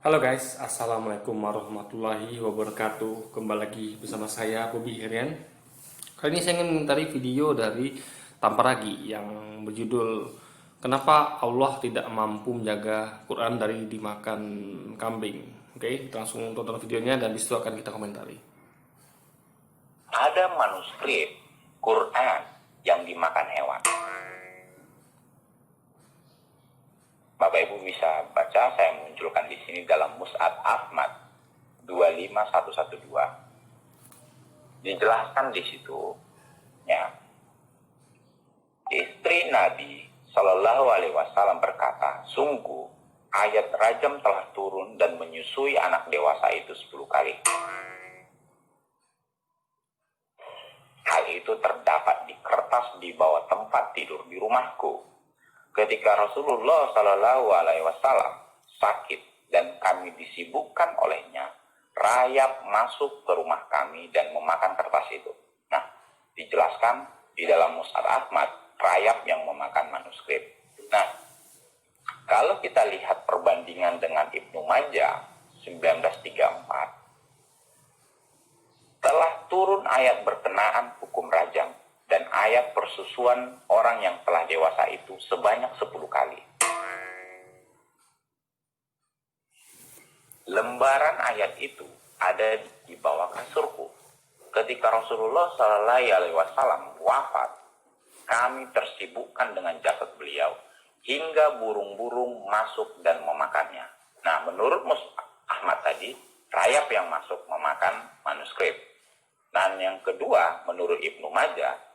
Halo guys, Assalamualaikum warahmatullahi wabarakatuh. Kembali lagi bersama saya, Bobby Herian. Kali ini saya ingin mengintari video dari Tamparagi yang berjudul Kenapa Allah tidak mampu menjaga Quran dari dimakan kambing. Oke, kita langsung tonton videonya dan disitu akan kita komentari. Ada manuskrip Quran yang dimakan hewan. Bapak Ibu bisa baca, saya munculkan di sini dalam Mus'haf Ahmad 25112. Dijelaskan di situ, ya, istri Nabi Shallallahu Alaihi Wasallam berkata, sungguh ayat rajam telah turun dan menyusui anak dewasa itu 10 kali. Hal itu terdapat di kertas di bawah tempat tidur di rumahku. Ketika Rasulullah Shallallahu Alaihi Wasallam sakit dan kami disibukkan olehnya, rayap masuk ke rumah kami dan memakan kertas itu. Nah, dijelaskan di dalam Mus'haf Ahmad, rayap yang memakan manuskrip. Nah, kalau kita lihat perbandingan dengan Ibnu Majah 1934, telah turun ayat berkenaan hukum rajam dan ayat persusuan orang yang telah dewasa itu sebanyak 10 kali. Lembaran ayat itu ada di bawah kasurku. Ketika Rasulullah Shallallahu Alaihi Wasallam wafat, kami tersibukkan dengan jasad beliau hingga burung-burung masuk dan memakannya. Nah, menurut Mus'haf Ahmad tadi, rayap yang masuk memakan manuskrip. Dan yang kedua, menurut Ibnu Majah,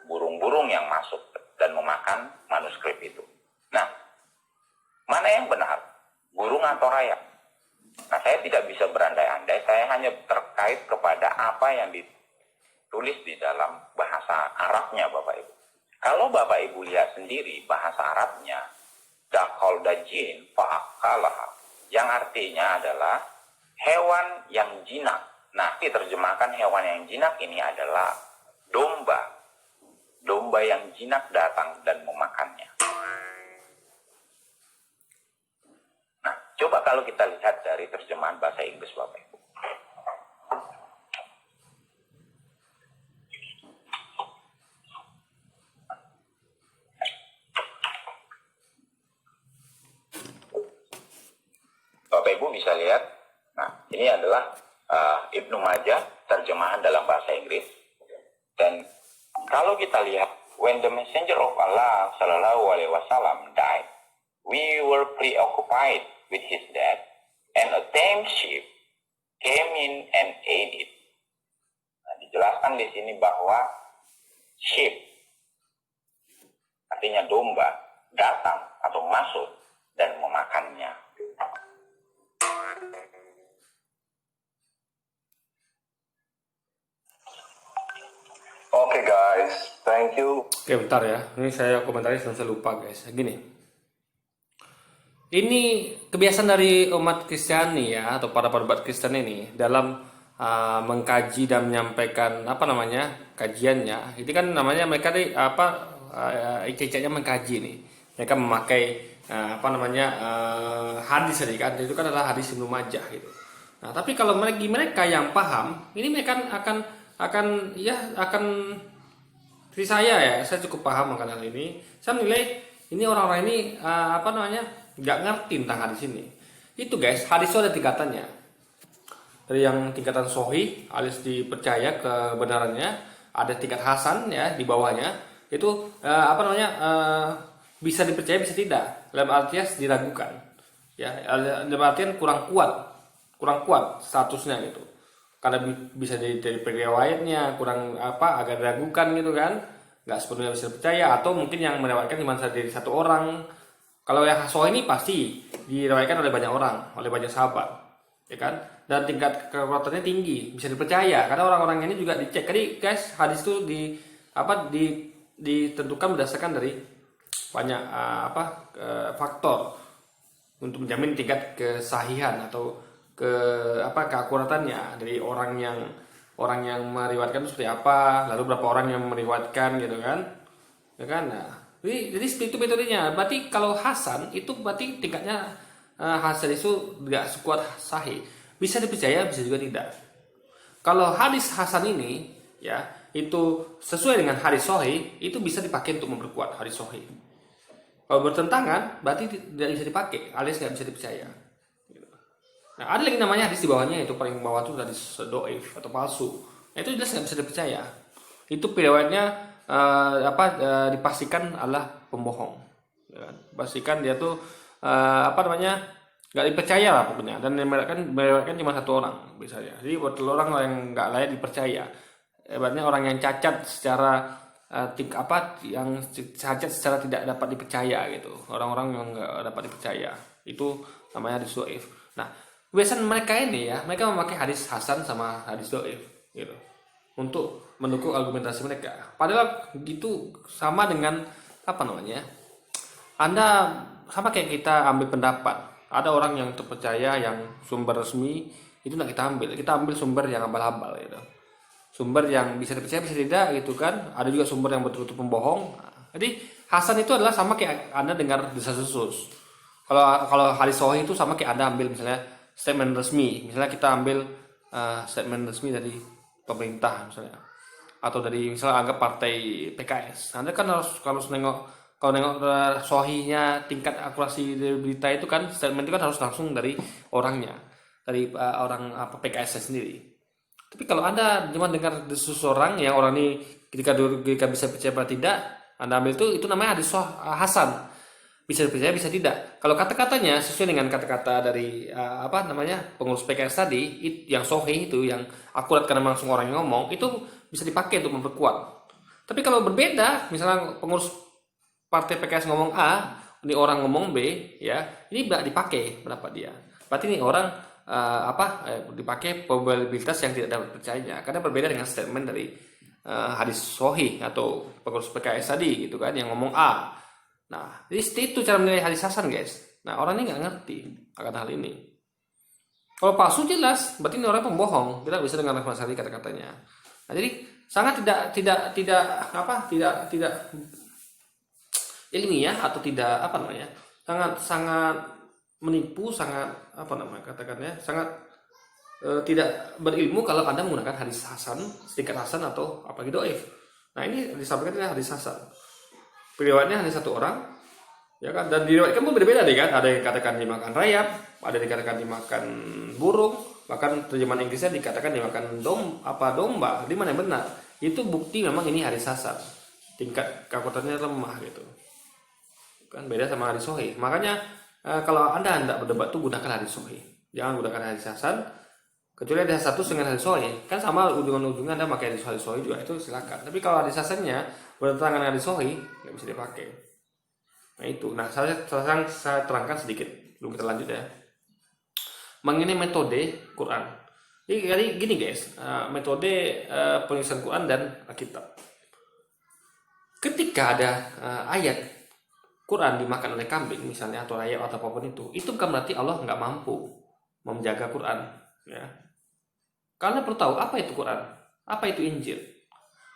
burung-burung yang masuk dan memakan manuskrip itu. Nah, mana yang benar? Burung atau rayap? Nah, saya tidak bisa berandai-andai, saya hanya terkait kepada apa yang ditulis di dalam bahasa Arabnya, Bapak Ibu. Kalau Bapak Ibu lihat sendiri bahasa Arabnya, dakol dajin fa'akalah, yang artinya adalah hewan yang jinak. Nah, diterjemahkan hewan yang jinak ini adalah domba. Domba yang jinak datang dan memakannya. Nah, coba kalau kita lihat dari terjemahan bahasa Inggris, Bapak Ibu. Bapak Ibu bisa lihat. Nah, ini adalah Ibnu Majah, terjemahan dalam bahasa Inggris. Dan kalau kita lihat, when the messenger of Allah Sallallahu Alaihi Wasallam died, we were preoccupied with his death, and a tame sheep came in and ate it. Nah, dijelaskan di sini bahwa sheep, artinya domba, datang atau masuk dan memakannya. Oke guys, thank you. Oke, bentar ya. Ini saya komentari dan saya lupa guys. Gini. Ini kebiasaan dari umat Kristiani ya, atau para perbudut Kristen ini dalam mengkaji dan menyampaikan kajiannya. Itu kan namanya mereka iceceknya mengkaji nih. Mereka memakai hadis tadi kan. Itu kan adalah hadis Ibnu Majah gitu. Nah, tapi kalau bagi mereka yang paham, ini mereka akan seperti saya cukup paham akan hal ini. Saya menilai ini orang-orang ini nggak ngerti tentang hadis ini. Itu guys, hadis itu ada tingkatannya. Dari yang tingkatan sahih, alias dipercaya kebenarannya, ada tingkat hasan ya di bawahnya. Itu bisa dipercaya bisa tidak. Dalam artian diragukan. Ya, dalam artian kurang kuat statusnya gitu. Karena bisa dari riwayatnya kurang agak diragukan gitu kan, nggak sepenuhnya bisa percaya, atau mungkin yang melewatkan cuma dari satu orang. Kalau yang sahih ini pasti diriwayatkan oleh banyak orang, oleh banyak sahabat, ya kan, dan tingkat kekuatannya tinggi, bisa dipercaya karena orang-orang ini juga dicek. Jadi guys, hadis itu ditentukan berdasarkan dari banyak faktor untuk menjamin tingkat kesahihan atau keakuratannya dari orang yang meriwayatkan seperti apa, lalu berapa orang yang meriwayatkan gitu kan, ya kan. Nah, jadi seperti itu metodenya. Berarti kalau hasan itu berarti tingkatnya hadis itu nggak sekuat sahih. Bisa dipercaya, bisa juga tidak. Kalau hadis hasan ini ya itu sesuai dengan hadis sahih, itu bisa dipakai untuk memperkuat hadis sahih. Kalau bertentangan berarti tidak bisa dipakai, alias nggak bisa dipercaya. Nah, ada lagi namanya hadis di bawahnya, itu paling bawah itu hadis doif atau palsu. Nah, itu jelas nggak bisa dipercaya. Itu riwayatnya dipastikan adalah pembohong. Ya, pastikan dia tuh nggak dipercaya lah pokoknya, dan meriwayatkan cuma satu orang misalnya. Jadi buat orang yang nggak layak dipercaya, hebatnya orang yang cacat secara yang cacat secara tidak dapat dipercaya gitu, orang-orang yang nggak dapat dipercaya, itu namanya hadis doif. Nah, kebiasaan mereka ini ya, mereka memakai hadis hasan sama hadis doif gitu untuk mendukung argumentasi mereka. Padahal gitu sama dengan Anda sama kayak kita ambil pendapat. Ada orang yang terpercaya, yang sumber resmi itu nggak kita ambil sumber yang abal-abal gitu. Sumber yang bisa dipercaya bisa tidak gitu kan. Ada juga sumber yang betul-betul pembohong. Jadi hasan itu adalah sama kayak Anda dengar desas-desus. Kalau hadis sahih itu sama kayak Anda ambil misalnya statement resmi. Misalnya kita ambil statement resmi dari pemerintah misalnya, atau dari misalnya anggap partai PKS. Anda kan harus nengok sahihnya, tingkat akurasi dari berita itu kan, statement itu kan harus langsung dari orangnya, dari orang PKS sendiri. Tapi kalau Anda cuma dengar seseorang yang orang ini ketika bisa percaya atau tidak, Anda ambil itu namanya hadis hasan. Bisa dipercaya, bisa tidak. Kalau kata-katanya sesuai dengan kata-kata dari pengurus PKS tadi, yang sahih itu, yang akurat karena langsung orang yang ngomong, itu bisa dipakai untuk memperkuat. Tapi kalau berbeda, misalnya pengurus partai PKS ngomong A, ini orang ngomong B, ya, ini tidak dipakai pendapat dia. Berarti ini orang dipakai probabilitas yang tidak dapat percaya, karena berbeda dengan statement dari hadis sahih atau pengurus PKS tadi gitu kan, yang ngomong A. Nah, jadi itu cara menilai hadis hasan, guys. Nah, orang ini nggak ngerti akan hal ini. Kalau palsu jelas, berarti ini orang pembohong. Kita bisa dengar masalah kata-katanya. Nah, jadi sangat tidak ilmiah atau tidak sangat menipu, sangat sangat tidak berilmu kalau Anda menggunakan hadis hasan, sedikit hasan atau apalagi doif. Nah, ini disampaikan dengan hadis hasan. Periwayatnya hanya satu orang, ya kan, dan diriwayatkan pun berbeda deh kan. Ada yang dikatakan dimakan rayap, ada yang dikatakan dimakan burung, bahkan terjemahan Inggrisnya dikatakan dimakan domba. Di mana yang benar? Itu bukti memang ini hadis hasan, tingkat kekuatannya lemah gitu kan, beda sama hadis sahih. Makanya kalau Anda hendak berdebat tuh gunakan hadis sahih, jangan gunakan hadis hasan, kecuali ada satu dengan hadis sahih kan, sama ujung-ujungnya Anda pakai hadis sahih juga, itu silakan. Tapi kalau hadis hasannya bertentangan dengan hadis sahih, nggak bisa dipakai. Nah itu, saya terangkan sedikit, belum kita lanjut ya, mengenai metode Quran. Jadi gini guys, metode penulisan Quran dan Alkitab. Ketika ada ayat Quran dimakan oleh kambing misalnya, atau ayat atau apapun itu bukan berarti Allah nggak mampu menjaga Quran, ya. Karena perlu tahu apa itu Quran, apa itu Injil.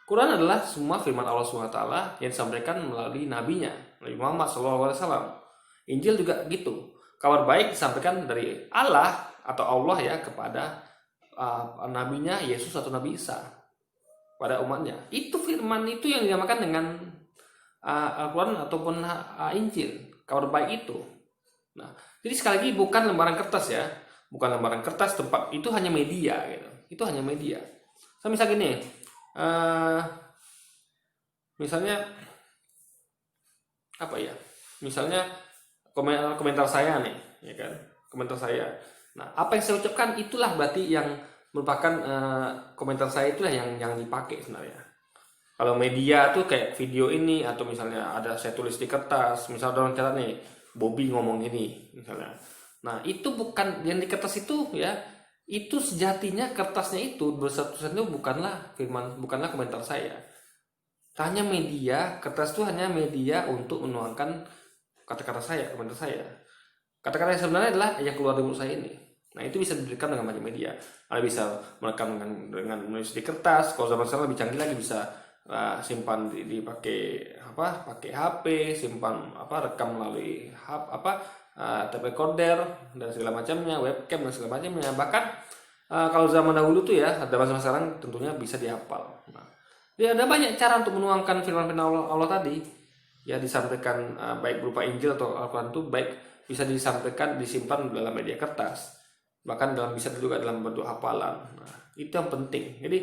Quran adalah semua firman Allah SWT yang disampaikan melalui nabinya, Nabi Muhammad SAW. Injil juga gitu, kabar baik disampaikan dari Allah atau Allah ya kepada nabinya Yesus atau Nabi Isa pada umatnya. Itu firman itu yang dinamakan dengan Al-Quran ataupun Injil, kabar baik itu. Nah, jadi sekali lagi bukan lembaran kertas ya, bukan lembaran kertas, tempat itu hanya media gitu. Itu hanya media. Misal gini, misalnya misalnya komentar saya nih, ya kan, komentar saya. Nah, apa yang saya ucapkan itulah berarti yang merupakan komentar saya, itulah yang dipakai sebenarnya. Kalau media tuh kayak video ini, atau misalnya ada saya tulis di kertas, misalnya orang catat nih, Bobby ngomong ini misalnya. Nah, itu bukan yang di kertas itu ya, itu sejatinya kertasnya itu bersatu-satu itu bukanlah komentar saya. Hanya media, kertas itu hanya media untuk menuangkan kata-kata saya, komentar saya. Kata-kata yang sebenarnya adalah yang keluar dari mulut saya ini. Nah, itu bisa diberikan dengan banyak media. Ada bisa merekam dengan menulis di kertas. Kalau zaman sekarang lebih canggih lagi, bisa simpan pakai HP, simpan rekam melalui tape recorder dan segala macamnya, webcam dan segala macamnya. Bahkan kalau zaman dahulu tuh ya, ada bahasa sekarang tentunya bisa dihafal. Nah, ya ada banyak cara untuk menuangkan firman-firman Allah tadi. Ya disampaikan baik berupa Injil atau Al-Quran itu baik bisa disampaikan, disimpan dalam media kertas, bahkan bisa juga dalam bentuk hafalan. Nah, itu yang penting. Jadi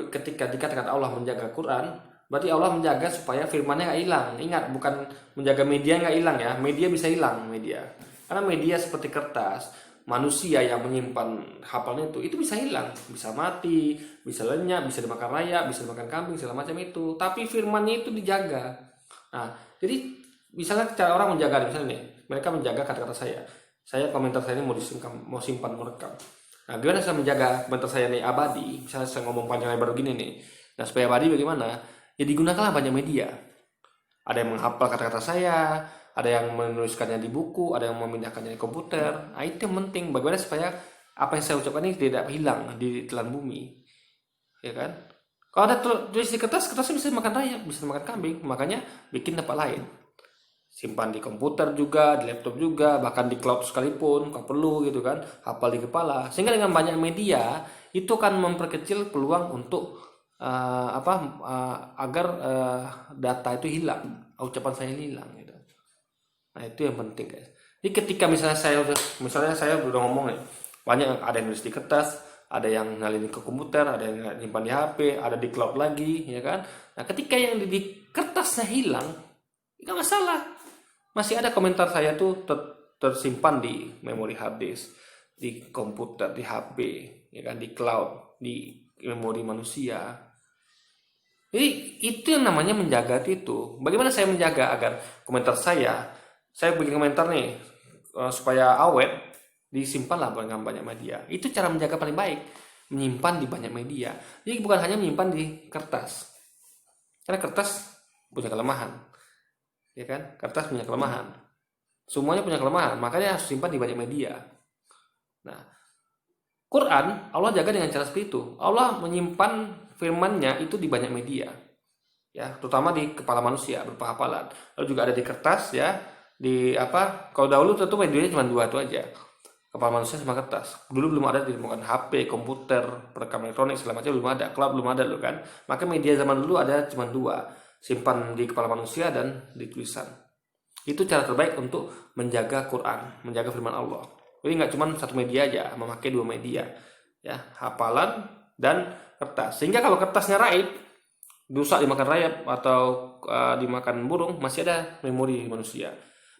ketika dikatakan Allah menjaga Quran, berarti Allah menjaga supaya firmannya nggak hilang. Ingat, bukan menjaga media nggak hilang ya. Media bisa hilang media. Karena media seperti kertas, manusia yang menyimpan hafalnya itu bisa hilang, bisa mati, bisa lenyap, bisa dimakan rayap, bisa dimakan kambing, segala macam itu. Tapi firmannya itu dijaga. Nah, jadi misalnya cara orang menjaga, misalnya nih, mereka menjaga kata-kata saya. Saya komentar saya ini mau simpan, mau rekam. Nah, gimana saya menjaga komentar saya ini abadi? Misalnya saya ngomong panjang lebar begini nih. Nah, supaya abadi bagaimana? Ya digunakanlah banyak media. Ada yang menghafal kata-kata saya, ada yang menuliskannya di buku, ada yang memindahkannya di komputer. Nah, itu yang penting. Bagaimana supaya apa yang saya ucapkan ini tidak hilang di telan bumi, ya kan? Kalau ada tulis di kertasnya bisa makan rayap, bisa makan kambing. Makanya bikin tempat lain. Simpan di komputer juga, di laptop juga, bahkan di cloud sekalipun kalau perlu gitu kan, hafal di kepala. Sehingga dengan banyak media itu kan memperkecil peluang untuk agar data itu hilang, ucapan saya hilang gitu. Nah, itu yang penting guys. Jadi ketika misalnya saya udah ngomong nih, banyak ada yang nulis di kertas, ada yang nyalin ke komputer, ada yang nyimpan di HP, ada di cloud lagi, ya kan. Nah, ketika yang di kertasnya hilang, nggak masalah. Masih ada komentar saya tuh tersimpan di memori hard disk, di komputer, di HP, ya kan, di cloud, di memori manusia. Jadi itu yang namanya menjaga itu. Bagaimana saya menjaga agar komentar saya bikin komentar nih supaya awet, disimpanlah dengan banyak media. Itu cara menjaga paling baik, menyimpan di banyak media. Jadi bukan hanya menyimpan di kertas. Karena kertas punya kelemahan. Ya kan? Kertas punya kelemahan. Semuanya punya kelemahan, makanya harus simpan di banyak media. Nah, Quran Allah jaga dengan cara seperti itu. Allah menyimpan firman-Nya itu di banyak media, ya, terutama di kepala manusia berupa hafalan. Lalu juga ada di kertas, ya, di kalau dahulu tentu medianya cuma dua itu aja, kepala manusia sama kertas. Dulu belum ada ditemukan HP, komputer, perekam elektronik segala macam, belum ada, cloud belum ada loh kan. Maka media zaman dulu ada cuma dua, simpan di kepala manusia dan di tulisan. Itu cara terbaik untuk menjaga Quran, menjaga firman Allah. Jadi nggak cuma satu media aja, memakai dua media, ya, hafalan dan kertas. Sehingga kalau kertasnya raib, rusak dimakan rayap atau dimakan burung, masih ada memori manusia.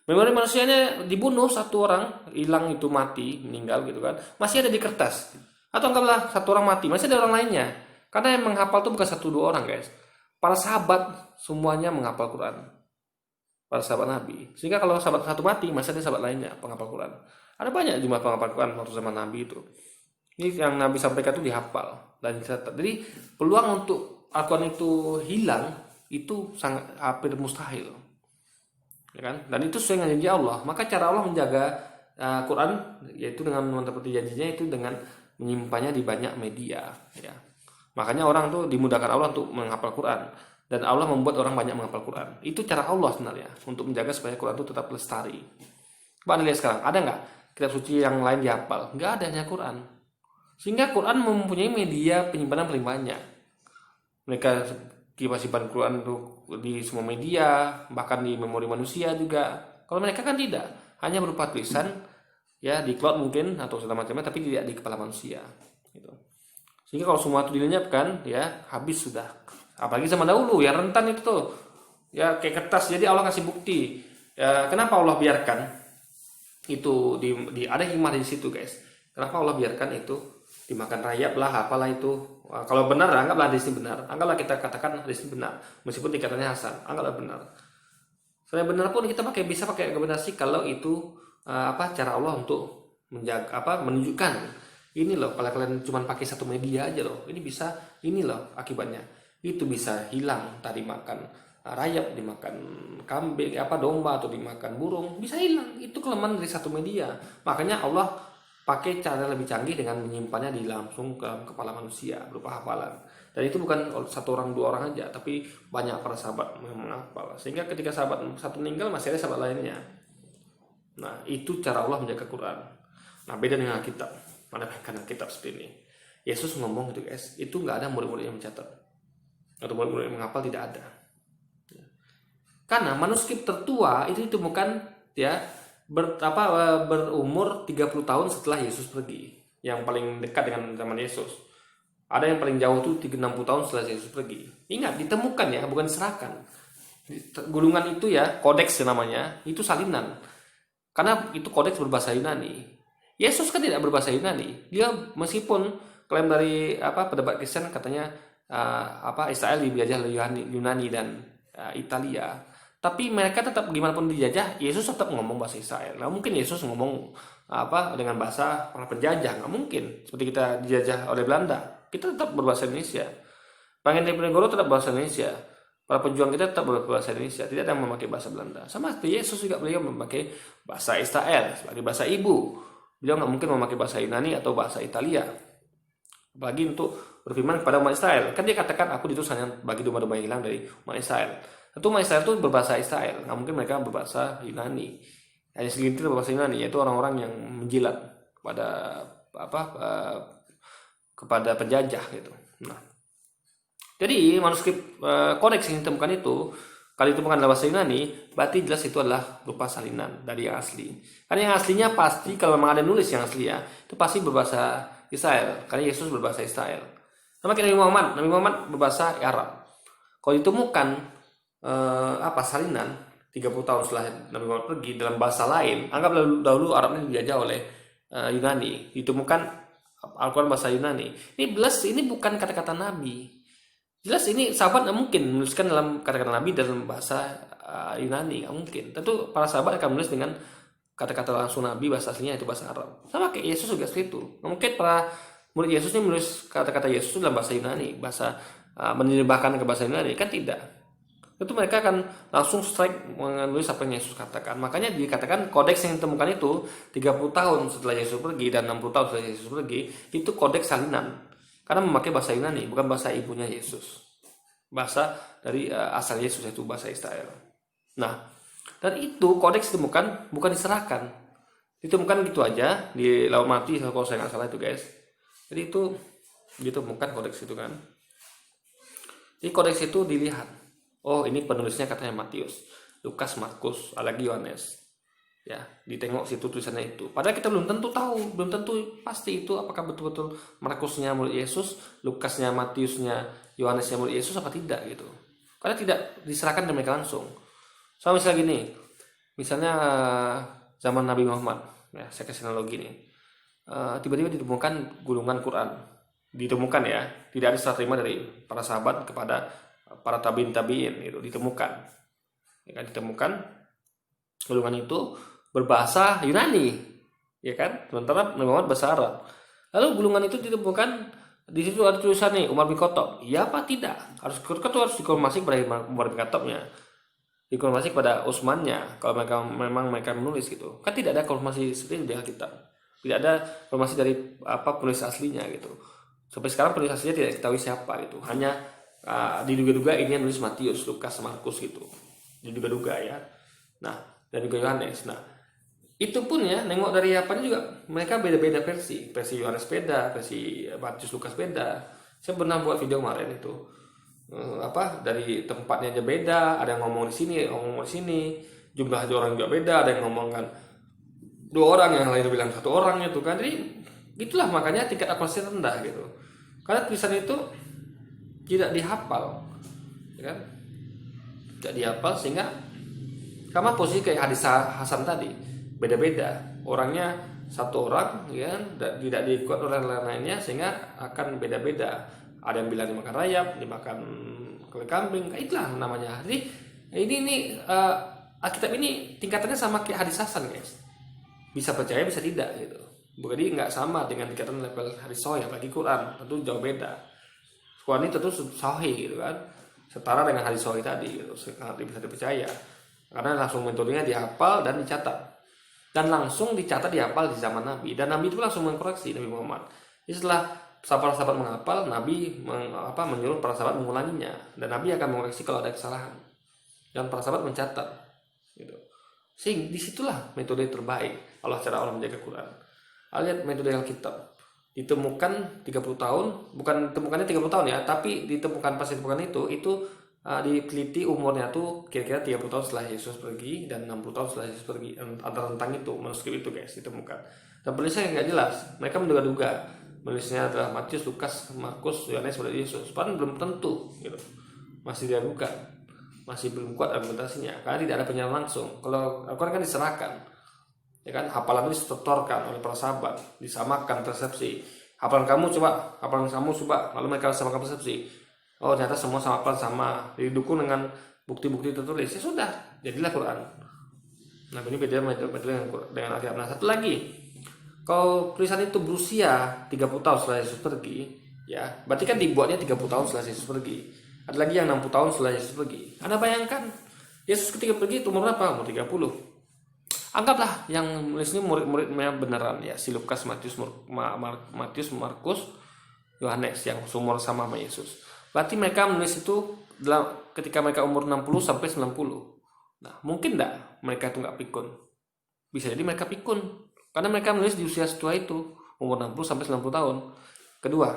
Memori manusianya dibunuh satu orang, hilang itu mati, meninggal gitu kan, masih ada di kertas. Atau anggaplah satu orang mati, masih ada orang lainnya. Karena yang menghafal itu bukan satu dua orang guys. Para sahabat semuanya menghafal Quran. Para sahabat Nabi. Sehingga kalau sahabat satu mati, masih ada sahabat lainnya penghafal Quran. Ada banyak jumlah penghafal Quran waktu zaman Nabi itu. Ini yang Nabi sampaikan itu dihafal dan dicatat. Jadi peluang untuk Al-Quran itu hilang itu sangat hampir mustahil, ya kan? Dan itu sesuai dengan janji Allah. Maka cara Allah menjaga Quran yaitu dengan menepati janjinya itu dengan menyimpannya di banyak media, ya. Makanya orang tuh dimudahkan Allah untuk menghafal Quran, dan Allah membuat orang banyak menghafal Quran. Itu cara Allah sebenarnya untuk menjaga supaya Quran itu tetap lestari. Coba lihat sekarang, ada nggak kitab suci yang lain dihafal? Nggak ada, hanya Quran. Sehingga Quran mempunyai media penyimpanan paling banyak. Mereka simpan Quran itu di semua media, bahkan di memori manusia juga. Kalau mereka kan tidak, hanya berupa tulisan, ya, di cloud mungkin atau segala macamnya, tapi tidak di kepala manusia. Gitu. Sehingga kalau semua itu dilenyapkan, ya habis sudah. Apalagi zaman dahulu, ya rentan itu tuh, ya kayak kertas. Jadi Allah kasih bukti. Ya, kenapa Allah biarkan itu ada hikmah di situ guys. Kenapa Allah biarkan itu dimakan rayap lah, apalah itu. Kalau benar, anggaplah hadis ini benar. Anggaplah kita katakan hadis ini benar, meskipun dikatakannya hasan, anggaplah benar. Selain benar pun kita bisa pakai argumentasi kalau itu cara Allah untuk menjaga menunjukkan ini loh, kalau kalian cuma pakai satu media aja loh, ini bisa, ini loh akibatnya. Itu bisa hilang, tadi makan rayap, dimakan kambing, domba atau dimakan burung, bisa hilang. Itu kelemahan dari satu media. Makanya Allah pakai cara lebih canggih dengan menyimpannya di langsung ke kepala manusia berupa hafalan. Dan itu bukan satu orang dua orang aja, tapi banyak para sahabat yang menghafal. Sehingga ketika sahabat satu meninggal, masih ada sahabat lainnya. Nah, itu cara Allah menjaga Quran. Nah, beda dengan Alkitab. Mana karena Alkitab seperti ini. Yesus ngomong gitu guys, itu nggak ada murid-murid yang mencatat atau murid-murid yang menghafal, tidak ada. Karena manuskrip tertua itu ditemukan ya berumur 30 tahun setelah Yesus pergi. Yang paling dekat dengan zaman Yesus. Ada yang paling jauh itu 60 tahun setelah Yesus pergi. Ingat, ditemukan ya, bukan diserahkan. Gulungan itu ya, kodeks namanya, itu salinan. Karena itu kodeks berbahasa Yunani. Yesus kan tidak berbahasa Yunani. Dia meskipun klaim dari pendapat Kristen katanya Israel dijajah oleh Yunani dan Italia, tapi mereka tetap gimana pun dijajah, Yesus tetap ngomong bahasa Israel. Nggak mungkin Yesus ngomong dengan bahasa para penjajah, nggak mungkin. Seperti kita dijajah oleh Belanda, kita tetap berbahasa Indonesia. Pangeran Diponegoro tetap berbahasa Indonesia. Para pejuang kita tetap berbahasa Indonesia, tidak ada yang memakai bahasa Belanda. Sama seperti Yesus juga, beliau memakai bahasa Israel sebagai bahasa ibu. Beliau nggak mungkin memakai bahasa Yunani atau bahasa Italia, apalagi untuk berfirman kepada umat Israel. Kan dia katakan, aku diutus hanya bagi domba-domba yang hilang dari umat Israel. Tentu umat Israel itu berbahasa Israel, nggak mungkin mereka berbahasa Yunani. Hanya segelintir berbahasa Yunani, yaitu orang-orang yang menjilat kepada penjajah gitu. Nah, jadi manuskrip kodeks yang ditemukan itu, kalau ditemukan dalam bahasa Yunani, berarti jelas itu adalah berupa salinan dari yang asli. Karena yang aslinya pasti, kalau memang ada nulis yang asli ya, itu pasti berbahasa Israel. Karena Yesus berbahasa Israel. Sama kayak Nabi Muhammad berbahasa Arab. Kalau ditemukan salinan 30 tahun setelah Nabi Muhammad pergi dalam bahasa lain, anggap dahulu Arab ini dijajah oleh Yunani, ditemukan Al-Quran bahasa Yunani. Ini jelas ini bukan kata-kata Nabi. Jelas ini sahabat nggak mungkin menuliskan dalam kata-kata Nabi dalam bahasa Yunani, nggak mungkin. Tentu para sahabat akan menulis dengan kata-kata langsung Nabi, bahasa aslinya itu bahasa Arab. Sama kayak Yesus juga seperti itu. Nggak mungkin para murid Yesus ini menulis kata-kata Yesus dalam bahasa Yunani, bahasa menerjemahkan ke bahasa Yunani, kan tidak. Itu mereka akan langsung strike menulis apa yang Yesus katakan. Makanya dikatakan kodeks yang ditemukan itu 30 tahun setelah Yesus pergi dan 60 tahun setelah Yesus pergi, itu kodeks salinan. Karena memakai bahasa Yunani, bukan bahasa ibunya Yesus. Bahasa dari asal Yesus, yaitu bahasa Israel. Nah, dan itu kodeks ditemukan, bukan diserahkan. Ditemukan gitu aja di Laut Mati, kalau saya nggak salah itu guys. Jadi itu ditemukan kodeks itu kan. Di kodeks itu dilihat. Oh, ini penulisnya katanya Matius, Lukas, Markus, lagi Yohanes. Ya, ditengok situ tulisannya itu. Padahal kita belum tentu tahu, belum tentu pasti itu apakah betul-betul Markusnya murid Yesus, Lukasnya, Matiusnya, Yohanesnya murid Yesus apa tidak gitu. Karena tidak diserahkan ke mereka langsung. So misalnya gini, misalnya zaman Nabi Muhammad, ya saya kasih analogi nih. Tiba-tiba ditemukan gulungan Quran. Ditemukan ya, tidak ada serah terima dari para sahabat kepada para tabiin gitu, ditemukan. Ya kan, ditemukan gulungan itu berbahasa Yunani, ya kan? Sementara Nabi Muhammad bahasa Arab. Lalu gulungan itu ditemukan, di situ ada tulisan nih Umar bin Khattab. Ya apa tidak? Harus dikonfirmasi kepada Umar bin Khattabnya, dikonfirmasi kepada Utsmannya kalau memang mereka menulis gitu. Kan tidak ada konfirmasi seperti itu di Alkitab. Tidak ada konfirmasi dari penulis aslinya gitu. Sampai sekarang penulis aslinya tidak diketahui siapa gitu. Hanya diduga-duga ini yang nulis Matius, Lukas, Markus gitu. Diduga-duga ya. Nah, dan juga Yohanes. Nah, itu pun ya nengok dari apanya juga mereka beda-beda versi Yohanes beda, versi Matius, Lukas beda. Saya pernah buat video kemarin itu dari tempatnya aja beda, ada yang ngomong di sini, ngomong di sini, jumlah orang juga beda, ada yang ngomong kan 2 orang, yang lain bilang 1 orang itu kan. Jadi itulah makanya tingkat akurasi rendah gitu, karena tulisan itu tidak dihafal, ya kan? Tidak dihafal sehingga sama posisi kayak hadis Hasan tadi, beda-beda orangnya, 1 orang ya, tidak diikuti oleh lainnya sehingga akan beda-beda. Ada yang bilang dimakan rayap, dimakan kue kambing, itulah namanya. Jadi ini Alkitab ini tingkatannya sama kayak hadis Hasan guys, bisa percaya bisa tidak gitu. Jadi nggak sama dengan tingkatan level hadis sahih, apalagi Quran tentu jauh beda. Quran ini tentu sahih gitu kan, setara dengan hadis sahih tadi gitu, sangat bisa dipercaya. Karena langsung metodenya dihafal dan dicatat. Dan langsung dicatat dihafal di zaman Nabi. Dan Nabi itu langsung mengkoreksi Nabi Muhammad. Jadi setelah sahabat-sahabat menghafal, Nabi menyuruh para sahabat mengulanginya. Dan Nabi akan mengoreksi kalau ada kesalahan. Dan para sahabat mencatat. Gitu. Sehingga disitulah metode terbaik cara Allah menjaga Quran. Lihat metode Alkitab. Ditemukan 30 tahun, bukan ditemukannya 30 tahun ya, tapi ditemukan pas ditemukan itu diteliti umurnya tuh kira-kira 30 tahun setelah Yesus pergi dan 60 tahun setelah Yesus pergi. Antara tentang itu manuskrip itu guys ditemukan. Dan penulisnya nggak jelas. Mereka menduga-duga penulisnya adalah Matius, Lukas, Markus, Yohanes, pada Yesus. Padahal belum tentu gitu. Masih diragukan. Masih belum kuat argumentasinya karena tidak ada penyalaan langsung. Kalau Al-Quran kan diserahkan, ya kan, hafalan itu disetorkan oleh para sahabat, disamakan persepsi. Hafalan kamu coba, lalu mereka samakan persepsi. Oh ternyata semua sama hafalan sama, didukung dengan bukti-bukti tertulis. Ya sudah, jadilah Quran. Nah ini beda dengan Alkitab. Nah satu lagi, kalau tulisan itu berusia 30 tahun setelah Yesus pergi, ya berarti kan dibuatnya 30 tahun setelah Yesus pergi. Ada lagi yang 60 tahun setelah Yesus pergi. Anda bayangkan, Yesus ketika pergi itu umur berapa? Umur 30. Anggaplah yang menulis ini murid-muridnya beneran ya, si Lukas, Matius, Markus, Yohanes yang seumur sama Yesus. Berarti mereka menulis itu ketika mereka umur 60 sampai 90. Nah, mungkin enggak mereka itu nggak pikun? Bisa jadi mereka pikun karena mereka menulis di usia setua itu, umur 60 sampai 90 tahun. Kedua,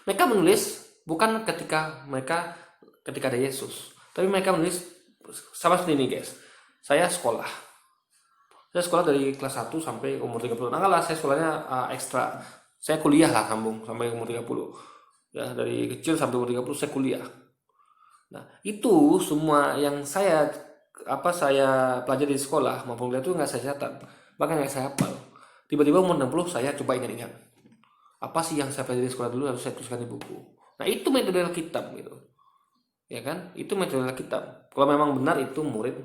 mereka menulis bukan ketika ada Yesus, tapi mereka menulis sama seperti ini guys. Saya sekolah dari kelas 1 sampai umur 30. Nah lah saya sekolahnya ekstra. Saya kuliah lah sambung sampai umur 30. Ya, dari kecil sampai umur 30 saya kuliah. Nah, itu semua yang saya pelajari di sekolah maupun kuliah itu nggak saya catat. Bahkan nggak saya hafal. Tiba-tiba umur 60 saya coba ingat-ingat. Apa sih yang saya pelajari di sekolah dulu lalu saya tuliskan di buku. Nah, itu metode Alkitab gitu. Ya kan? Itu metode Alkitab. Kalau memang benar itu murid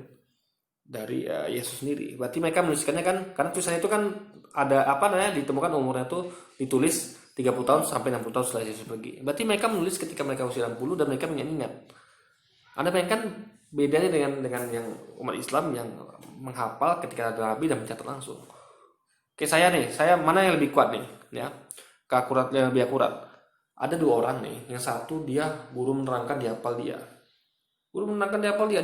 dari Yesus sendiri. Berarti mereka menuliskannya kan karena tulisannya itu kan ada ditemukan umurnya itu ditulis 30 tahun sampai 60 tahun setelah Yesus pergi. Berarti mereka menulis ketika mereka usia 60 dan mereka mengingat. Anda bayangkan bedanya dengan yang umat Islam yang menghafal ketika ada nabi dan mencatat langsung. Kayak saya mana yang lebih kuat nih ya? Yang lebih akurat. Ada 2 orang nih, yang satu dia guru menerangkan dihafal dia.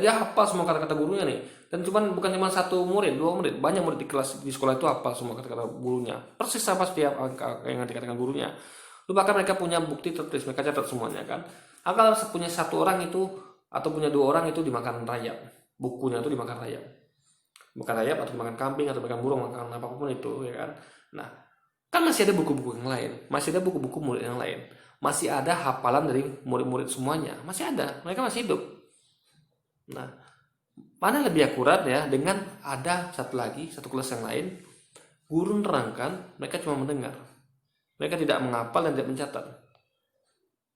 Dia hafal semua kata-kata gurunya nih. Dan bukan cuma 1 murid, 2 murid, banyak murid di sekolah itu hafal semua kata-kata gurunya. Persis sama setiap yang dikatakan gurunya. Lalu bahkan mereka punya bukti tertulis, mereka catat semuanya kan. Kalau punya 1 orang itu atau punya 2 orang itu dimakan rayap. Bukunya itu dimakan rayap. Makan rayap atau dimakan kambing atau makan burung, makan apapun itu ya kan. Nah, kan masih ada buku-buku yang lain, masih ada buku-buku murid yang lain. Masih ada hafalan dari murid-murid semuanya. Masih ada, mereka masih hidup. Nah, mana lebih akurat ya dengan ada satu kelas yang lain, guru menerangkan, mereka cuma mendengar. Mereka tidak menghafal dan tidak mencatat.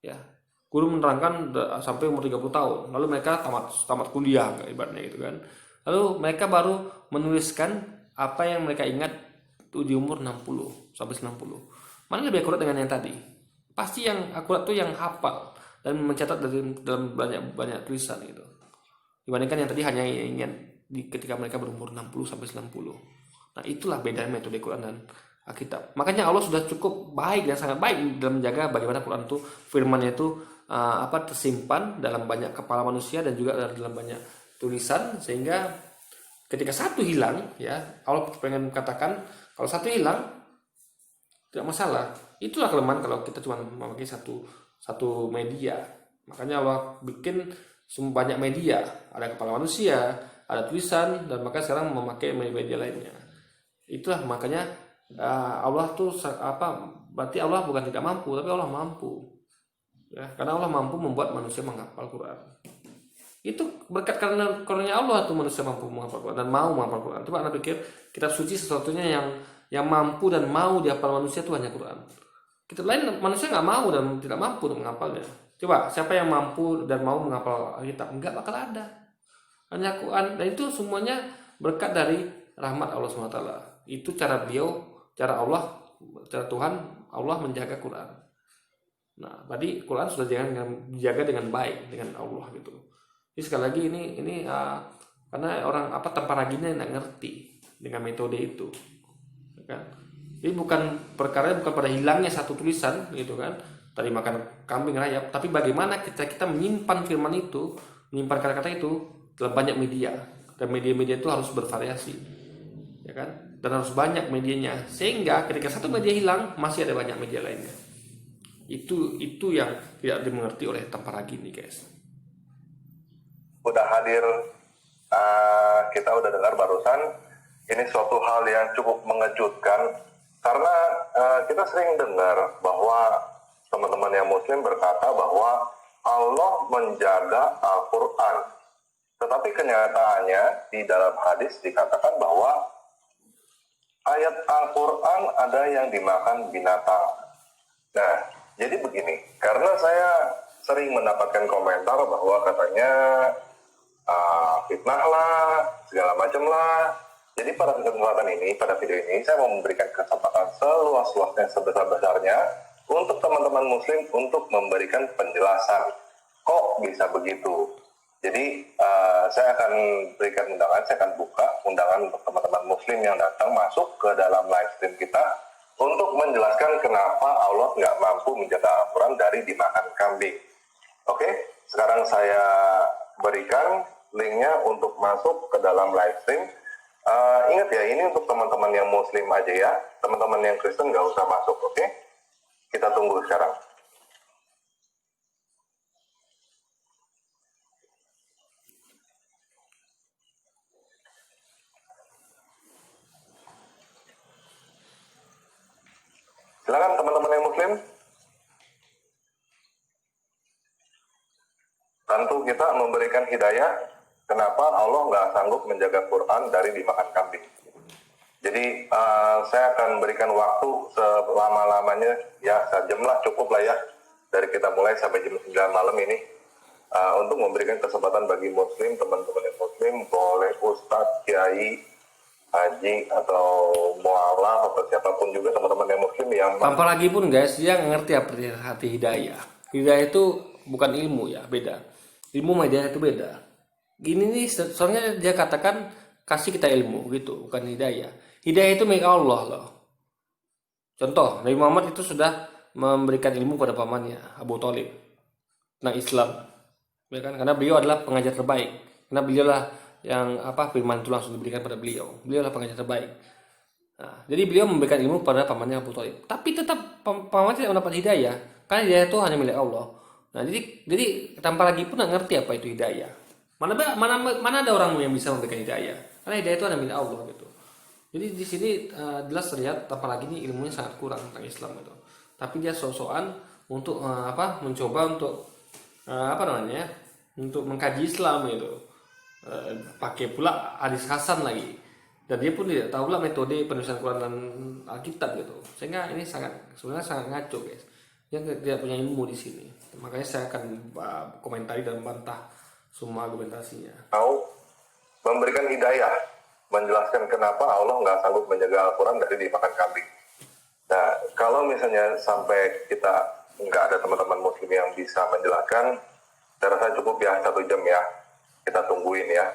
Ya, guru menerangkan sampai umur 30 tahun, lalu mereka tamat kuliah ibaratnya gitu kan. Lalu mereka baru menuliskan apa yang mereka ingat di umur 60 sampai 90. Mana lebih akurat dengan yang tadi? Pasti yang akurat tuh yang hafal dan mencatat dalam banyak tulisan gitu. Dibandingkan yang tadi hanya ingat ketika mereka berumur 60 sampai 90. Nah, itulah beda metode Quran dan Alkitab. Makanya Allah sudah cukup baik dan sangat baik dalam menjaga bagaimana Quran itu firman-Nya itu tersimpan dalam banyak kepala manusia dan juga dalam banyak tulisan, sehingga ketika satu hilang ya, Allah pengen katakan kalau satu hilang tidak masalah. Itulah kelemahan kalau kita cuma memakai satu media. Makanya Allah bikin banyak media, ada kepala manusia, ada tulisan, dan maka sekarang memakai media lainnya. Itulah makanya Allah tuh berarti Allah bukan tidak mampu, tapi Allah mampu. Ya, karena Allah mampu membuat manusia menghafal Quran. Itu berkat karena Allah tuh manusia mampu menghafal Quran dan mau menghafal Quran. Coba Anda pikir kitab suci satu-satunya yang mampu dan mau dihafal manusia itu hanya Quran. Kitab lain manusia nggak mau dan tidak mampu untuk menghafalnya. Coba siapa yang mampu dan mau menghafal Alkitab? Nggak bakal ada. Hanya Quran. Dan itu semuanya berkat dari rahmat Allah SWT. Itu cara Tuhan Allah menjaga Quran. Nah, tadi Quran sudah dijaga dengan baik dengan Allah gitu. Jadi sekali lagi ini karena orang tanpa raginya nggak ngerti dengan metode itu, kan? Jadi bukan pada hilangnya satu tulisan gitu kan, tadi makan kambing rayap, tapi bagaimana kita menyimpan firman itu, menyimpan kata-kata itu dalam banyak media. dan media-media itu harus bervariasi, ya kan, dan harus banyak medianya, sehingga ketika satu media hilang masih ada banyak media lainnya. Itu yang tidak dimengerti oleh Tamparagi nih guys. Udah hadir, kita udah dengar barusan, ini suatu hal yang cukup mengejutkan karena kita sering dengar bahwa teman-teman yang muslim berkata bahwa Allah menjaga Al-Quran, tetapi kenyataannya di dalam hadis dikatakan bahwa ayat Al-Quran ada yang dimakan binatang. Nah, jadi begini, karena saya sering mendapatkan komentar bahwa katanya fitnah lah, segala macam lah. Jadi pada kesempatan ini, pada video ini, saya mau memberikan kesempatan seluas-luasnya, sebesar-besarnya untuk teman-teman muslim untuk memberikan penjelasan. Kok bisa begitu? Jadi saya akan berikan undangan, saya akan buka undangan untuk teman-teman muslim yang datang masuk ke dalam live stream kita untuk menjelaskan kenapa Allah nggak mampu menjaga Al-Quran dari dimakan kambing. Oke, sekarang saya berikan linknya untuk masuk ke dalam live stream. Ingat ya, ini untuk teman-teman yang muslim aja ya, teman-teman yang Kristen nggak usah masuk, oke? Kita tunggu sekarang. Silakan teman-teman yang muslim. Tentu kita memberikan hidayah kenapa Allah nggak sanggup menjaga Quran dari dimakan kambing. Jadi saya akan berikan waktu selama-lamanya, ya sejam lah, cukup lah ya, dari kita mulai sampai jam 9 malam ini, untuk memberikan kesempatan bagi muslim, teman-teman yang muslim, boleh ustadz, kiai, haji, atau mualaf, atau siapapun juga teman-teman yang muslim yang... Tanpa lagi pun guys, dia ngerti apa arti hidayah. Hidayah itu bukan ilmu ya, beda. Ilmu sama hidayah itu beda. Gini nih, soalnya dia katakan kasih kita ilmu gitu, bukan hidayah. Hidayah itu milik Allah loh. Contoh, Nabi Muhammad itu sudah memberikan ilmu pada pamannya, Abu Thalib, tentang Islam. Ya kan? Karena beliau adalah pengajar terbaik. Karena beliau lah yang firman itu langsung diberikan pada beliau. Beliau adalah pengajar terbaik. Nah, jadi beliau memberikan ilmu pada pamannya Abu Thalib. Tapi tetap paman tidak mendapat hidayah, karena hidayah itu hanya milik Allah. Nah, jadi tanpa lagi pun nggak ngerti apa itu hidayah. Mana ada orang yang bisa memberikan hidayah? Karena hidayah itu hanya milik Allah gitu. Jadi di sini jelas terlihat tanpa lagi ini ilmunya sangat kurang tentang Islam itu. Tapi dia sok-sokan untuk mencoba untuk untuk mengkaji Islam itu. Pakai pula hadis Hasan lagi. Dan dia pun tidak tahu lah metode penulisan Quran dan Alkitab gitu. Sehingga ini sebenarnya sangat ngaco guys. Dia tidak punya ilmu di sini. Makanya saya akan komentari dan bantah semua argumentasinya. Mau memberikan hidayah, menjelaskan kenapa Allah nggak sanggup menjaga Al-Quran dari dimakan kambing. Nah, kalau misalnya sampai kita nggak ada teman-teman muslim yang bisa menjelaskan, saya rasa cukup ya 1 jam ya. Kita tungguin ya.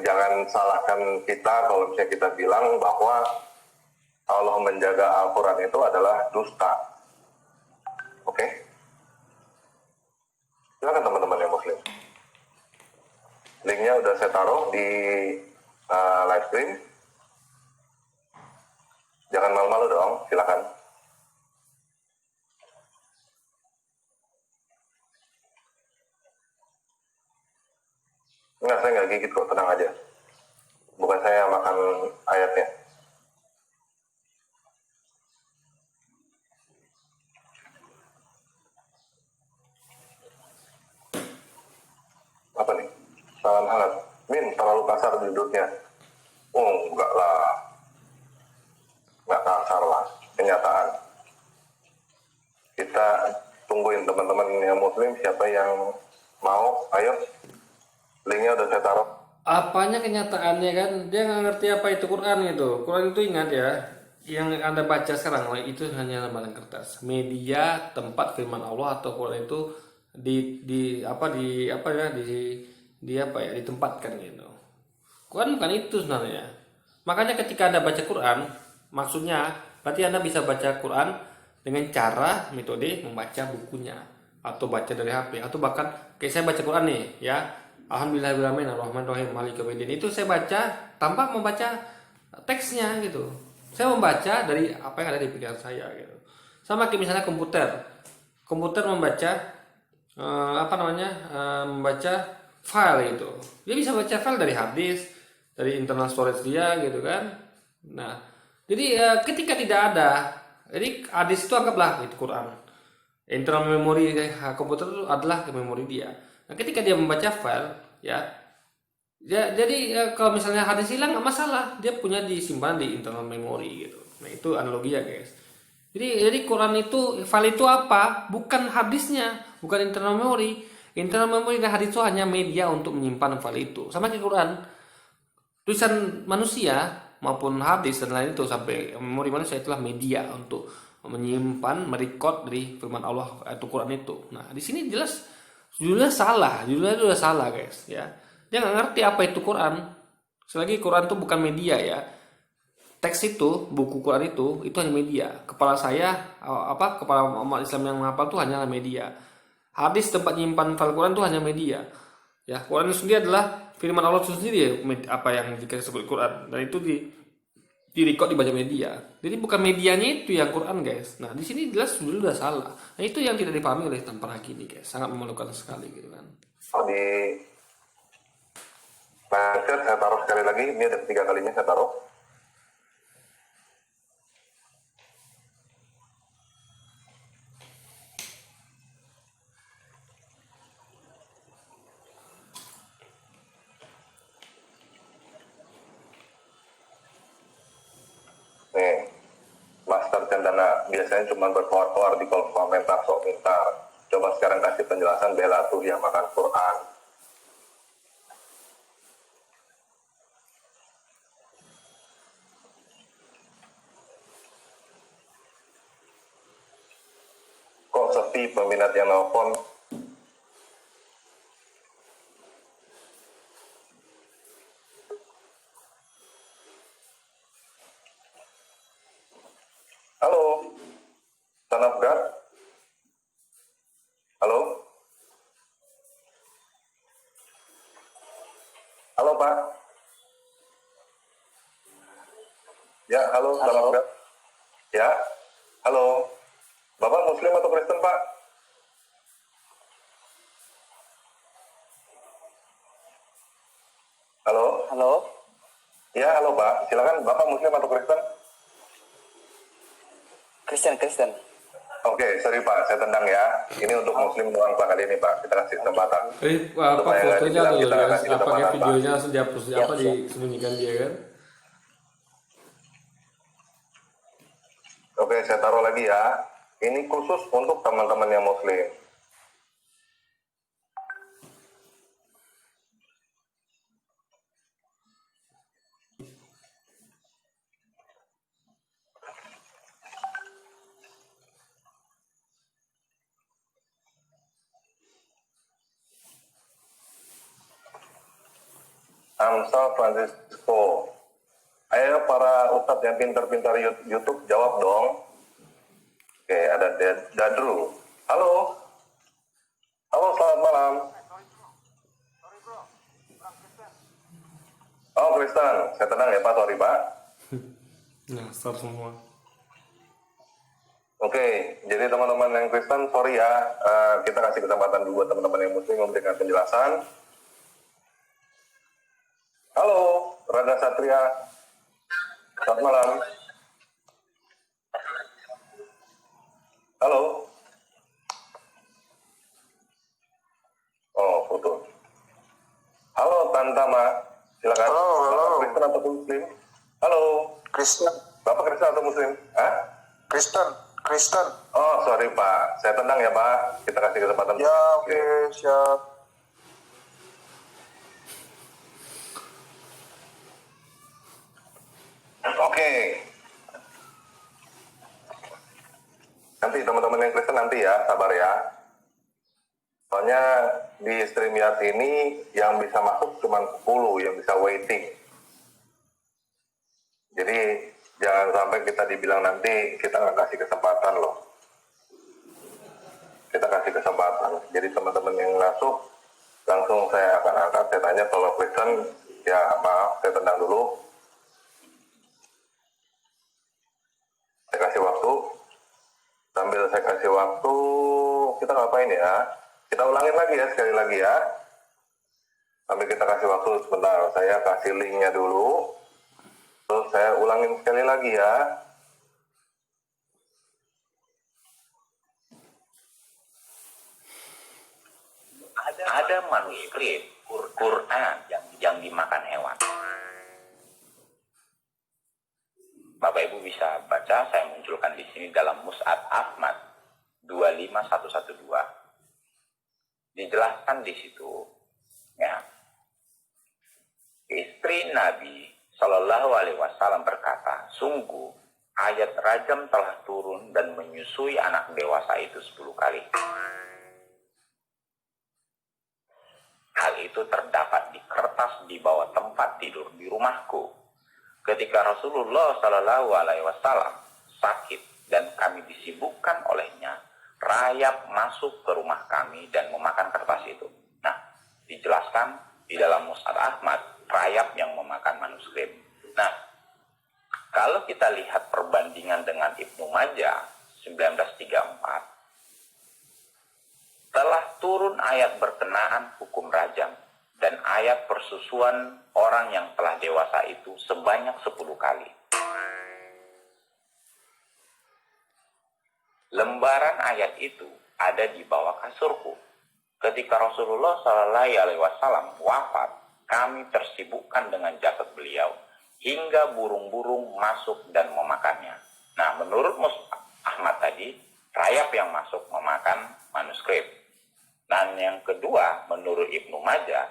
Jangan salahkan kita kalau misalnya kita bilang bahwa Allah menjaga Al-Quran itu adalah dusta. Oke? Silakan teman-teman yang muslim. Linknya udah saya taruh di live stream. Jangan malu-malu dong, silakan. Enggak, saya nggak gigit kok, tenang aja. Bukan saya yang makan ayatnya. Apa nih? Salam hangat. Min, terlalu kasar duduknya. Oh, enggak lah. Enggak kasar lah. Kenyataan. Kita tungguin teman-teman yang muslim, siapa yang mau, ayo. Linknya udah saya taruh. Apanya kenyataannya kan? Dia nggak ngerti apa itu Quran itu. Quran itu ingat ya, yang Anda baca sekarang itu hanya lembaran kertas. Media tempat firman Allah atau Quran itu ditempatkan gitu. Quran bukan itu sebenarnya. Makanya ketika Anda baca Quran, maksudnya berarti Anda bisa baca Quran dengan cara metode membaca bukunya atau baca dari HP atau bahkan kayak saya baca Quran nih ya. Alhamdulillahirobbilalamin arrahmanirrahim maliki yaumiddin. Itu saya baca tanpa membaca teksnya gitu. Saya membaca dari apa yang ada di pikiran saya gitu. Sama kayak misalnya komputer membaca membaca file gitu. Dia bisa baca file dari hard disk, dari internal storage dia gitu kan. Nah, jadi ketika tidak ada, jadi hard disk itu anggaplah itu Quran. Internal memori komputer itu adalah memori dia. Nah, ketika dia membaca file, jadi kalau misalnya hard disk hilang nggak masalah, dia punya disimpan di internal memori gitu. Nah, itu analogi ya guys. Jadi Quran itu file itu apa? Bukan hard disknya, bukan internal memori. Internal memori dan hard disk itu hanya media untuk menyimpan file itu. Sama kayak Quran, tulisan manusia maupun hard disk dan lain itu sampai memori manusia itulah media untuk menyimpan, merecord dari firman Allah atau Quran itu. Nah, di sini jelas judulnya udah salah guys ya. Dia nggak ngerti apa itu Quran. Selagi Quran itu bukan media ya. Teks itu, buku Quran itu hanya media. Kepala saya, kepala umat Islam yang menghafal itu hanyalah media. Hadis tempat nyimpan file Quran itu hanya media. Ya, Quran itu sendiri adalah firman Allah itu sendiri ya, apa yang disebut Quran. Dan itu direcord dibaca media. Jadi bukan medianya itu yang Quran guys. Nah di sini jelas dulu udah salah. Nah itu yang tidak dipahami oleh Tampar Haki ini guys. Sangat memalukan sekali gitu kan. Di Snapchat saya taruh sekali lagi. Ini ada 3 kalinya saya taruh. Nih, Master Cendana biasanya cuma berkoar-koar di kolom komentar sok pintar. Coba sekarang kasih penjelasan bela tuh yang makan Quran. Kok sepi peminat yang nelpon? Halo, Son of God? Halo? Halo Pak? Ya, halo, Son of God? Ya, halo. Bapak Muslim atau Kristen Pak? Halo? Halo, Ya, halo Pak. Silakan, Bapak Muslim atau Kristen? Kristen. Oke, sorry Pak, saya tendang ya. Ini untuk Muslim doang Pak kali ini Pak. Kita kasih kesempatan. Apa Supaya nggak fotonya dibilang tuh kita nggak guys? kasih Apa kesempatan, Pak. videonya langsung dihapus? Siap, Apa siap. disembunyikan dia kan? Oke, saya taruh lagi ya. Ini khusus untuk teman-teman yang Muslim. Amsal Francisco. Ayo para ustadz yang pintar-pintar YouTube jawab dong. Oke, ada Dadru. Halo. Halo, selamat malam. Oh, Kristen. Saya tenang ya Pak, sorry Pak. Nah, start semua. Oke, jadi teman-teman yang Kristen, sorry ya. Kita kasih kesempatan dulu buat teman-teman yang Muslim memberikan penjelasan. Halo, Raga Satria. Selamat malam. Halo. Oh, putus. Halo, Tantama. Silakan. Halo. Bapak Kristen atau Muslim? Halo. Kristen, Bapak Kristen atau Muslim? Hah? Kristen. Oh, sorry Pak. Saya tendang ya Pak. Kita kasih kesempatan. Ya, oke, siap. Oke. Nanti teman-teman yang Kristen nanti ya, sabar ya. Soalnya di StreamYard ini yang bisa masuk cuma 10, yang bisa waiting. Jadi jangan sampai kita dibilang nanti kita nggak kasih kesempatan loh. Kita kasih kesempatan. Jadi teman-teman yang masuk Langsung saya akan angkat, saya tanya kalau Kristen, ya maaf, saya tendang dulu. Saya kasih waktu. Sambil saya kasih waktu, kita ngapain ya? Kita ulangin lagi ya, sekali lagi ya. Sambil kita kasih waktu sebentar, saya kasih linknya dulu. Terus saya ulangin sekali lagi ya. Ada manuskrip Quran yang dimakan hewan. Bapak Ibu bisa baca, saya munculkan di sini dalam Mus'ab Ahmad 25112. Dijelaskan di situ, ya. Istri Nabi Shallallahu Alaihi Wasallam berkata, sungguh ayat rajam telah turun dan menyusui anak dewasa itu 10 kali. Hal itu terdapat di kertas di bawah tempat tidur di rumahku. Ketika Rasulullah Shallallahu Alaihi Wasallam sakit dan kami disibukkan olehnya, rayap masuk ke rumah kami dan memakan kertas itu. Nah, dijelaskan di dalam Mus'ab Ahmad, rayap yang memakan manuskrip. Nah, kalau kita lihat perbandingan dengan Ibnu Majah 1934, telah turun ayat berkenaan hukum rajam dan ayat persusuan orang yang telah dewasa itu sebanyak 10 kali. Lembaran ayat itu ada di bawah kasurku. Ketika Rasulullah SAW wafat, kami tersibukkan dengan jasad beliau hingga burung-burung masuk dan memakannya. Nah, menurut Mus'ab Ahmad tadi, rayap yang masuk memakan manuskrip. Dan yang kedua, menurut Ibnu Majah,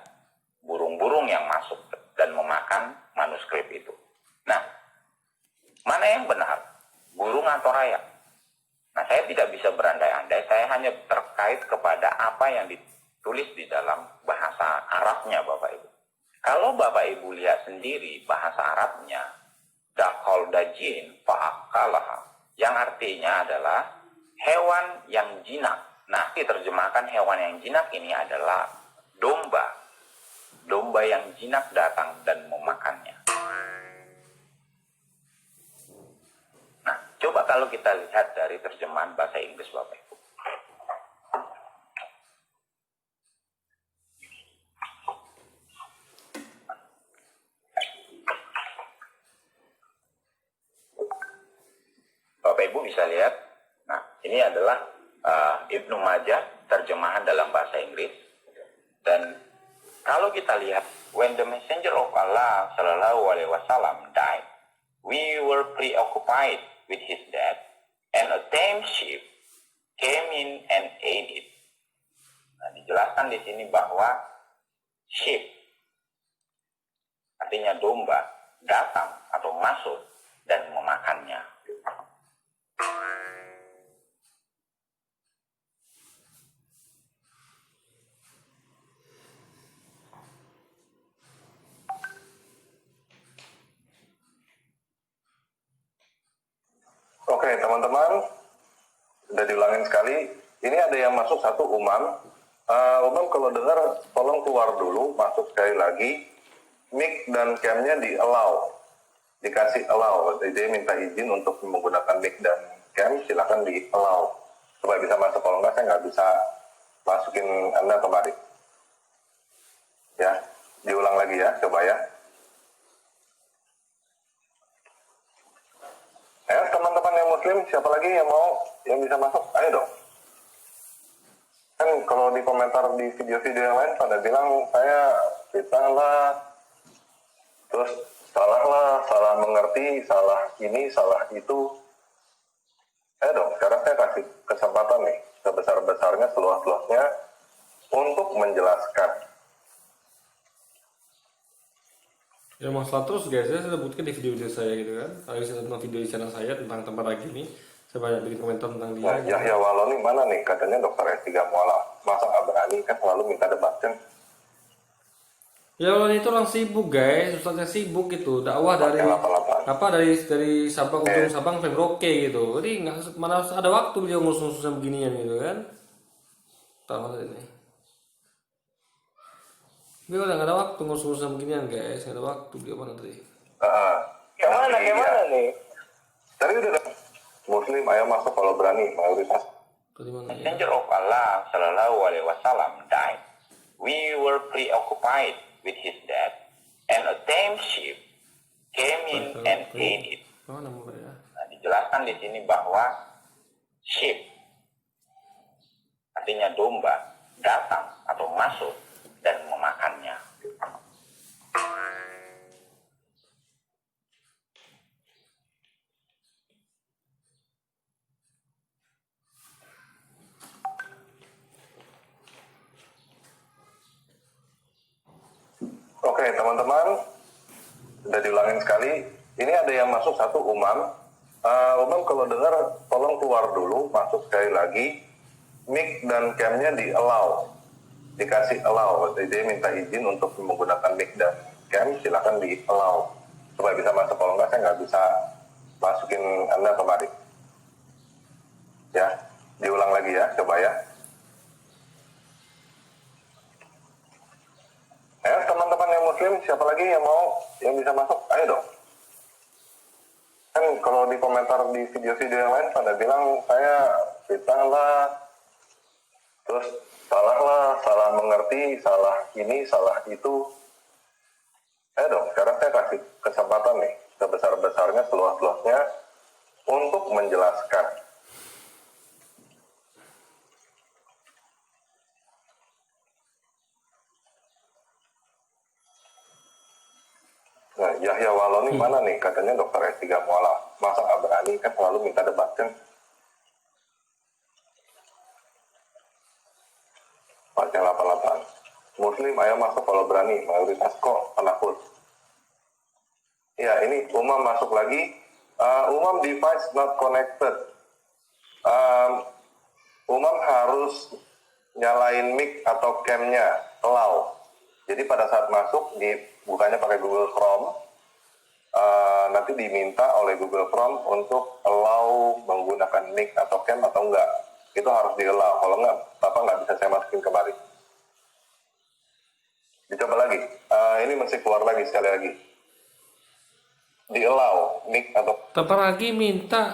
burung-burung yang masuk dan memakan manuskrip itu. Nah, mana yang benar? Burung atau rayap? Nah, saya tidak bisa berandai-andai, saya hanya terkait kepada apa yang ditulis di dalam bahasa Arabnya, Bapak Ibu. Kalau Bapak Ibu lihat sendiri bahasa Arabnya, dakol dajin fa'akalaha, yang artinya adalah hewan yang jinak. Nah, diterjemahkan hewan yang jinak ini adalah domba. Domba yang jinak datang dan memakannya. Nah, coba kalau kita lihat dari terjemahan bahasa Inggris, Bapak Ibu. Bapak Ibu bisa lihat. Nah, ini adalah Ibnu Majah terjemahan dalam bahasa Inggris. Dan kalau kita lihat, when the messenger of Allah Shallallahu Alaihi Wasallam died, we were preoccupied with his death, and a tame sheep came in and ate it. Nah, dijelaskan di sini bahwa sheep, artinya domba, datang atau masuk dan memakannya. Oke, teman-teman, sudah diulangin sekali. Ini ada yang masuk satu Umam. Umam kalau dengar, tolong keluar dulu, masuk sekali lagi. Mic dan cam-nya di allow, dikasih allow. Jadi minta izin untuk menggunakan mic dan cam, silakan di allow supaya bisa masuk. Kalau enggak, saya nggak bisa masukin Anda kembali. Ya, diulang lagi ya, coba ya. Ya, teman-teman yang muslim, siapa lagi yang mau, yang bisa masuk? Ayo dong. Kan kalau di komentar di video-video yang lain pada bilang, saya fitnah lah, terus salah lah, salah mengerti, salah ini, salah itu. Ayo dong, sekarang saya kasih kesempatan nih, sebesar-besarnya, seluas-luasnya, untuk menjelaskan. Ya masalah terus guys, saya sebutkan di video-video saya gitu kan. Kalau saya tentang video di channel saya tentang tempat lagi ini, saya banyak bikin komentar tentang dia. Nah, Yahya Waloni mana nih? Katanya dokter S3 mualaf. Masa nggak berani kan selalu minta debat kan? Ya kalau itu orang sibuk guys, ustaznya sibuk gitu. Dakwah dari apa dari Sabang ujung Sabang sampai Merauke gitu. Jadi nggak mana ada waktu beliau ngurus-ngurus beginian gitu kan. Tahu ini. Gue udah gak ada waktu ngurus-ngurusan beginian guys, gak ada waktu dia mana tadi. Kayak mana nih? Tadi udah ada Muslim, ayo masuk kalau berani, mayoritas. Tadi mana ya? Messenger of Allah Sallallahu Alaihi Wasallam died. We were preoccupied with his death, and a tame sheep came in and ate it. Oh, nama ya. Nah, dijelaskan di sini bahwa sheep artinya domba datang atau masuk dan memakannya. Oke, teman-teman, udah diulangin sekali. Ini ada yang masuk satu, Umam. Umam kalau dengar, tolong keluar dulu, masuk sekali lagi. Mic dan cam-nya di allow, dikasih allow. Jadi dia minta izin untuk menggunakan mic dan cam, silakan di allow supaya bisa masuk. Kalau nggak, saya nggak bisa masukin Anda kemari. Ya, diulang lagi ya, coba ya. Ya, teman-teman yang Muslim, siapa lagi yang mau, yang bisa masuk? Ayo dong. Kan kalau di komentar di video-video yang lain pada bilang saya fitnah lah, terus salah lah, salah mengerti, salah ini, salah itu. Ayo dong, sekarang saya kasih kesempatan nih, sebesar-besarnya, seluas-luasnya, untuk menjelaskan. Nah, Yahya Waloni mana nih? Katanya dokter S3 mualaf. Masa nggak berani, kan selalu minta debat kan? Pasien 88. Muslim, ayo masuk kalau berani. Mayoritas kok penakut. Ya, ini Umam masuk lagi. Umam device not connected. Umam harus nyalain mic atau cam-nya, allow. Jadi pada saat masuk, bukannya pakai Google Chrome, nanti diminta oleh Google Chrome untuk allow menggunakan mic atau cam atau enggak. Itu harus di-allow. Kalau enggak, Bapak nggak bisa saya masukin kembali. Dicoba lagi. Ini mesti keluar lagi sekali lagi. Di-allow mic atau... Tanpa lagi minta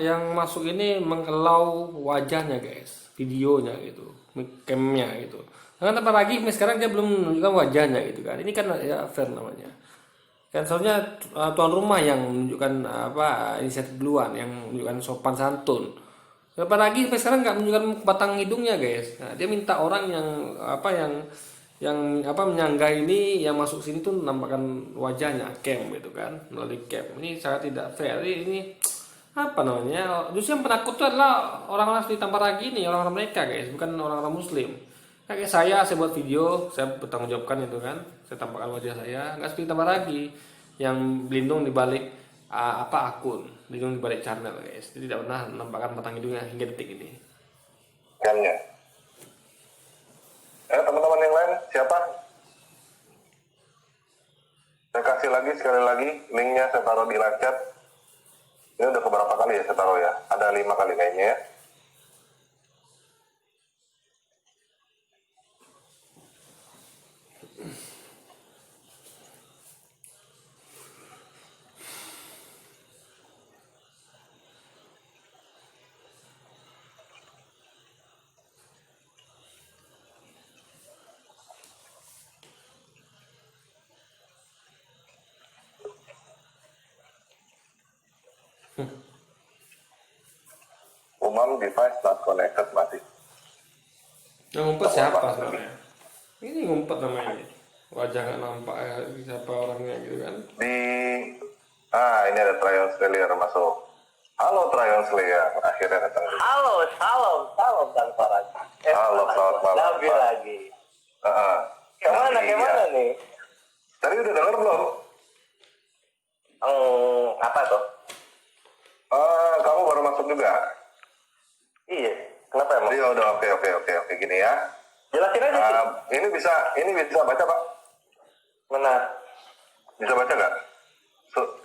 yang masuk ini mengelau wajahnya guys, videonya gitu, cam-nya gitu. Karena tanpa lagi sekarang dia belum menunjukkan wajahnya gitu kan. Ini kan ya fair namanya. Kan soalnya tuan rumah yang menunjukkan inisiatif duluan, yang menunjukkan sopan santun. Tanpa lagi sekarang nggak menunjukkan batang hidungnya guys. Nah, dia minta orang yang menyangga ini yang masuk sini tuh nampakkan wajahnya cam gitu kan, melalui cam. Ini sangat tidak fair. Ini apa namanya? Justru yang penakut itu adalah orang-orang seperti Tamparagi ini, orang-orang mereka guys, bukan orang-orang Muslim. Kayak saya buat video, saya bertanggung jawabkan itu kan, saya tampakkan wajah saya, nggak seperti Tamparagi yang berlindung di balik akun, berlindung di balik channel guys. Jadi tidak pernah menampakkan batang hidungnya hingga detik ini. Camnya. Teman-teman yang lain, siapa? Saya kasih lagi, sekali lagi, linknya saya taruh di live chat. Ini udah keberapa kali ya saya taruh ya? Ada 5 kali kayaknya ya. Umam device not connected mati. Yang ngumpet siapa sebenarnya? Ini ngumpet namanya. Wajah nggak nampak siapa orangnya gitu kan? Ini ada Tryon Slayer masuk. Halo Tryon Slayer, akhirnya datang. Halo, salam dan Faraj. Halo, selamat malam. Lagi. Kayak mana nih? Tadi udah denger belum? Apa tuh? Kamu baru masuk juga? Iya. Kenapa emang? Iya udah oke gini ya. Jelasin aja sih. Ini bisa baca Pak? Mana? Bisa baca nggak?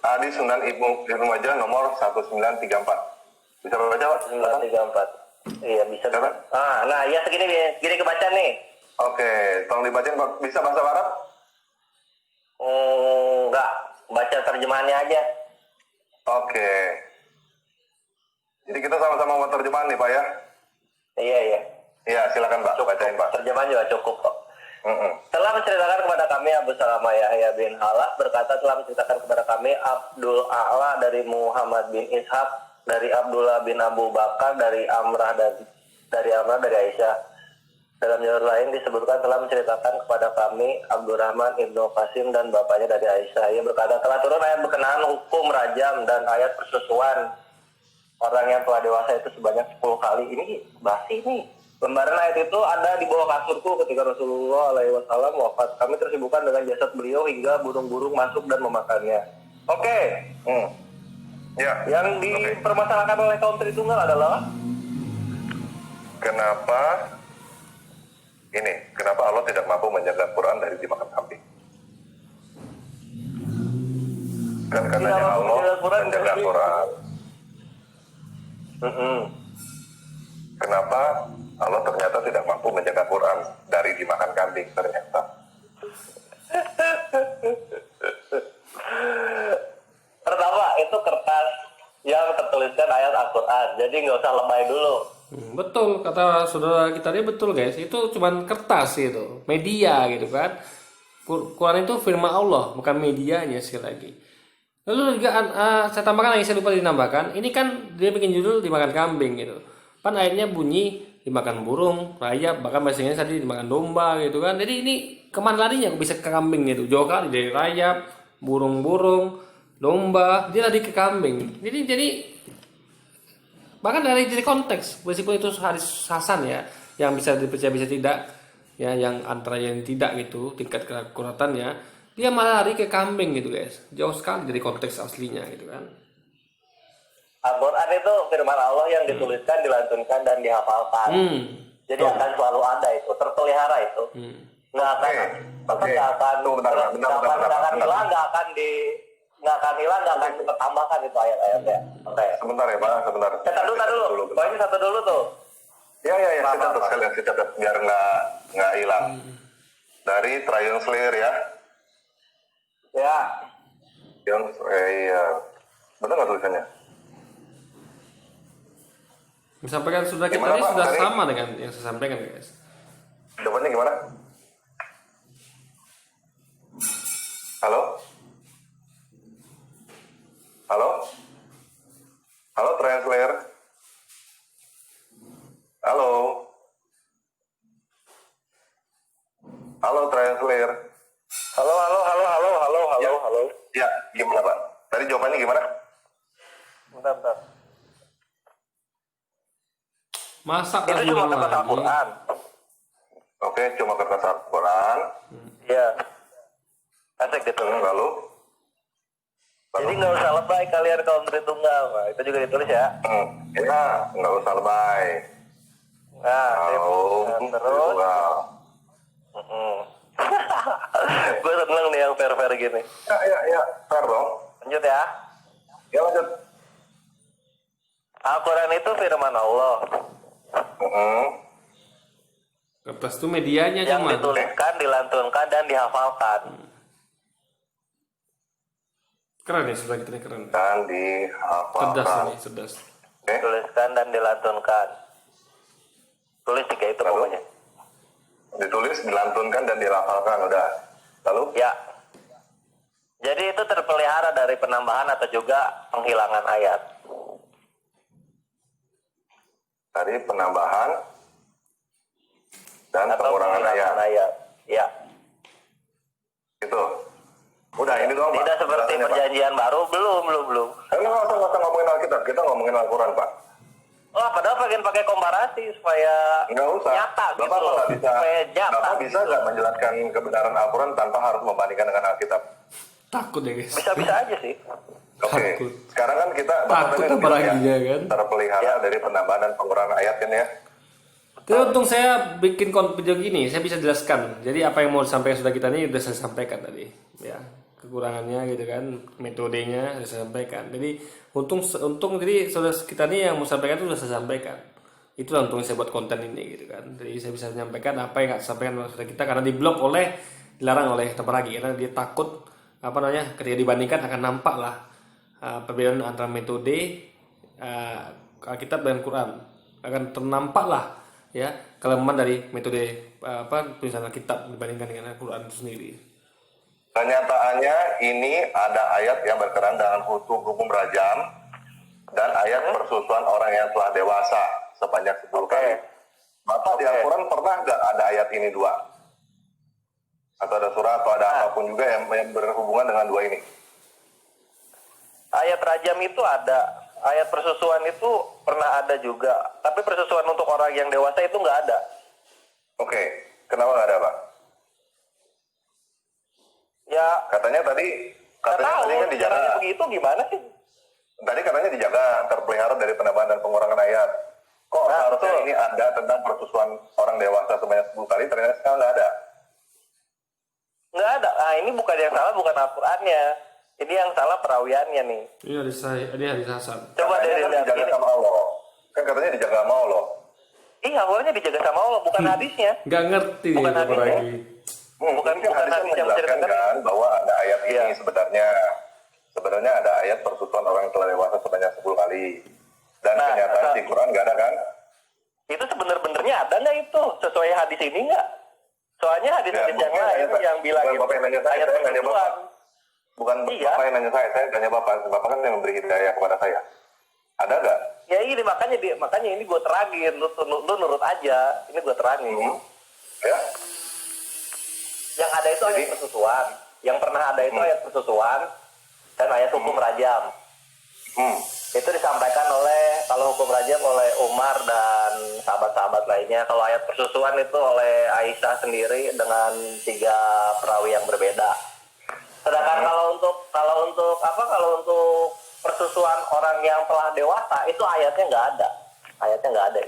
Hadis Sunan Ibnu Majah nomor 1934. Bisa baca Pak? 1934. Iya bisa. Kan? Nah ya segini kebaca nih. Oke, tolong dibacain Pak. Bisa bahasa Arab? Enggak, baca terjemahannya aja. Oke. Jadi kita sama-sama mau terjemahan nih Pak ya? Iya, iya. Iya, silakan Pak, bacain Pak. Terjemahan juga cukup kok. Telah menceritakan kepada kami Abu Salama Yahya bin Halah berkata telah menceritakan kepada kami Abdul A'la dari Muhammad bin Ishaq dari Abdullah bin Abu Bakar dari Amrah dari Aisyah. Dalam jalur lain disebutkan telah menceritakan kepada kami Abdurrahman Ibnu Qasim dan bapaknya dari Aisyah. Ia berkata telah turun ayat berkenaan hukum rajam dan ayat persusuan orang yang telah dewasa itu sebanyak 10 kali. Ini basi nih. Lembaran ayat itu ada di bawah kasurku ketika Rasulullah SAW wafat. Kami tersibukkan dengan jasad beliau hingga burung-burung masuk dan memakannya. Oke. Ya. Yang dipermasalahkan oleh kaum Tritunggal adalah Kenapa Allah tidak mampu menjaga Quran dari dimakan kambing? Kan katanya Tidak mampu Allah menjaga Quran menjaga dari- Quran. Kenapa Allah ternyata tidak mampu menjaga Quran dari dimakan kambing ternyata? pertama itu kertas yang tertuliskan ayat Al-Quran. Jadi nggak usah lebay dulu. Betul kata saudara kita ini, betul guys, itu cuman kertas itu, media gitu kan. Quran itu firman Allah, bukan medianya sekali lagi. Lalu juga saya tambahkan lagi, saya lupa dinambahkan, ini kan dia bikin judul dimakan kambing gitu. Kan ayatnya bunyi dimakan burung, rayap, bahkan bahasanya tadi dimakan domba gitu kan. Jadi ini kemana larinya kok bisa ke kambing gitu? Jauh kali dari rayap, burung-burung, domba, dia lari ke kambing. Jadi bahkan dari konteks, meskipun itu hadis hasan ya, yang bisa dipercaya bisa tidak, ya yang antara yang tidak gitu tingkat kekuratannya, dia malah lari ke kambing gitu guys, jauh sekali dari konteks aslinya gitu kan. Al-Quran itu firman Allah yang dituliskan, dilantunkan, dan dihafalkan. Jadi Betul. akan selalu ada itu, terpelihara itu. Nggak akan, Oke. nggak akan, Tunggu bentar, Pak. nggak akan hilang, nggak akan hilang, nggak akan ditambahkan itu ayat-ayatnya. Oke. Sebentar ya Pak, sebentar. Catat dulu. Poinnya satu dulu tuh. Ya, kita catat sekalian, kita catat biar nggak hilang. Dari Trayun Slayer ya. Ya. Iya. Benar nggak tulisannya? Disampaikan sudah kita Gimana, ini Pak? sudah Tadi- sama dengan yang saya sampaikan guys. Jawabannya gimana? Halo? Halo? Halo Translator? Halo? Halo Translator? Halo. Ya, gimana Pak? Tadi jawabannya gimana? Bentar. Masa Itu lagi cuma ulang kertas lagi? Al-Quran. Oke, cuma kertas Al-Quran. Iya. Asik gitu. Lalu? Jadi nggak usah lebay kalian kaum Tritunggal. Nah, itu juga ditulis ya. Ya, nggak usah lebay. Nah, Wow, terus. wow. Gue seneng nih yang fair-fair gini. Ya, fair dong. Lanjut ya. Ya lanjut. Al-Quran itu firman Allah Kertas itu medianya yang cuma. dituliskan, dilantunkan, dan dihafalkan. Keren ya sudah kita ini keren. Dan Cerdas dihafalkan. ini, cerdas. Oke. Dituliskan dan dilantunkan. Tulis tiga itu Lalu? pokoknya. Ditulis, dilantunkan, dan dilafalkan. Udah. Lalu? Ya. Jadi itu terpelihara dari penambahan atau juga penghilangan ayat. Dari penambahan dan Atau pengurangan ayat. penghilangan ayat. Ya. Gitu. Udah, ini doang Pak. Tidak seperti Jelasannya, Pak. perjanjian baru, belum. Nggak usah ngomongin Alkitab. Kita ngomongin Al-Quran Pak. Wah, padahal pengen pakai komparasi supaya Nggak usah. nyata gitu Bapak loh. nggak bisa. Supaya nyata Bapak bisa gitu. nggak menjelaskan kebenaran Al-Quran tanpa harus membandingkan dengan Alkitab? Takut ya guys. Bisa-bisa aja sih. Oke. Takut. Sekarang kan kita Takut tadi apa bilang lagi ya kan? terpelihara dari penambahan dan pengurangan ayat kan ya. Tapi untung saya bikin video gini, saya bisa jelaskan. Jadi apa yang mau disampaikan sudah kita ini sudah saya sampaikan tadi, ya kekurangannya gitu kan, metodenya sudah saya sampaikan. Jadi untung jadi saudara kita ini yang mau sampaikan itu sudah saya sampaikan. itulah untungnya saya buat konten ini gitu kan. Jadi saya bisa menyampaikan apa yang nggak disampaikan oleh saudara kita karena diblok dilarang oleh Tabaragi karena dia takut apa namanya ketika dibandingkan akan nampak lah perbedaan antara metode Alkitab dan Quran, akan ternampak lah ya kelemahan dari metode tulisan Alkitab dibandingkan dengan Al-Quran itu sendiri. Kenyataannya ini ada ayat yang berkenaan dengan hukum rajam dan ayat persusuan orang yang telah dewasa sebanyak 10 kali. Bapak di Al-Quran pernah nggak ada ayat ini dua? Atau ada surah atau ada apapun juga yang berhubungan dengan dua ini? Ayat rajam itu ada, ayat persusuan itu pernah ada juga. Tapi persusuan untuk orang yang dewasa itu nggak ada. Oke, kenapa nggak ada, Pak? Ya, Katanya tadi nggak tahu kan dijaga. caranya begitu gimana sih? Tadi katanya dijaga, terpelihara dari penambahan dan pengurangan ayat. Kok Nah, seharusnya betul. ini ada tentang persusuan orang dewasa sebanyak 10 kali, ternyata sekarang nggak ada. Nggak ada. Nah, ini bukan yang salah, bukan Al-Qurannya. Ini yang salah perawiannya nih. Ini hadis Hasan. Coba Katanya dari kan dijaga ini. sama Allah. Kan katanya dijaga sama Allah. Iya, Al-Qurannya dijaga sama Allah, bukan hadisnya. Nggak ngerti Bukan nih hadis, Tabaragi. Bukan Ini kan hadisnya hadis yang menjelaskan menceritakan. kan bahwa ada ayat ini Iya. sebenarnya. Sebenarnya ada ayat persusuan orang yang telah dewasa sebanyak 10 kali. Dan Nah, kenyataan di Quran nggak ada kan? Itu sebenar-benarnya ada nggak itu? Sesuai hadis ini nggak? Soalnya hadis-hadis Ya, yang bukan lain ayat- yang bilang bukan itu Bapak yang nanya saya ayat nanya persusuan. Bapak. Bukan Iya. Bapak yang nanya saya tanya Bapak. Bapak kan yang memberi hidayah kepada saya. Ada nggak? Ya ini makanya ini gue terangin, lu nurut aja, ini gue terangin. Ya? Yang ada itu ayat persusuan, yang pernah ada itu ayat persusuan dan ayat hukum rajam. Itu disampaikan kalau hukum rajam oleh Umar dan sahabat-sahabat lainnya. Kalau ayat persusuan itu oleh Aisyah sendiri dengan 3 perawi yang berbeda. Sedangkan kalau untuk persusuan orang yang telah dewasa itu ayatnya nggak ada. Ayatnya nggak ada.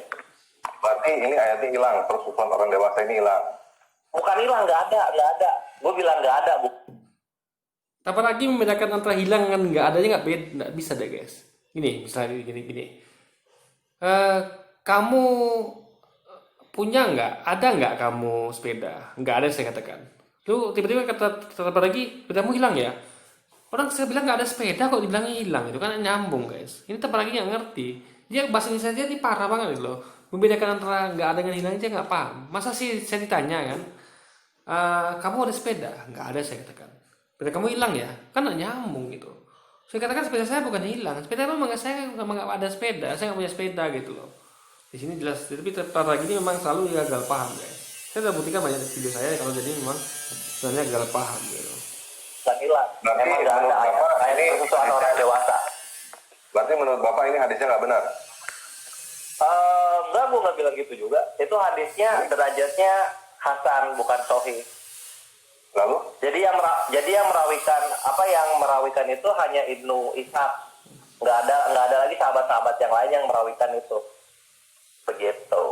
Berarti ini ayatnya hilang. Persusuan orang dewasa ini hilang. Bukan hilang, nggak ada. Gue bilang nggak ada, Bu. Tabaragi membedakan antara hilang dengan nggak adanya nggak bisa deh guys. Gini misalnya gini. Kamu punya nggak? Ada nggak kamu sepeda? Nggak ada saya katakan. Lu tiba-tiba kata Tabaragi sepedamu hilang ya? Orang saya bilang nggak ada sepeda kok dibilangnya hilang, itu kan nyambung guys. Ini Tabaragi nggak ngerti. Dia bahasa Indonesia dia ini parah banget gitu loh. Membedakan antara nggak ada dengan hilang aja nggak paham. Masa sih saya ditanya kan, kamu ada sepeda? Nggak ada saya katakan. Sepeda kamu hilang ya? Kan nggak nyambung gitu. Saya katakan sepeda saya bukan hilang. Sepeda memang saya memang nggak ada sepeda. Saya nggak punya sepeda gitu loh. Di sini jelas. Tapi Tabaragi ini memang selalu gagal paham guys. Saya sudah buktikan banyak video saya kalau jadi memang sebenarnya gagal paham gitu. Bukan hilang. Berarti Memang nggak ada menurut ayat Bapak ini persusuan orang hadisnya- dewasa. Berarti menurut Bapak ini hadisnya nggak benar. Enggak, gue nggak bilang gitu juga. Itu hadisnya derajatnya Hasan, bukan Sahih. Lalu? Jadi yang merawikan itu hanya Ibnu Ishaq. Nggak ada lagi sahabat-sahabat yang lain yang merawikan itu. Begitu.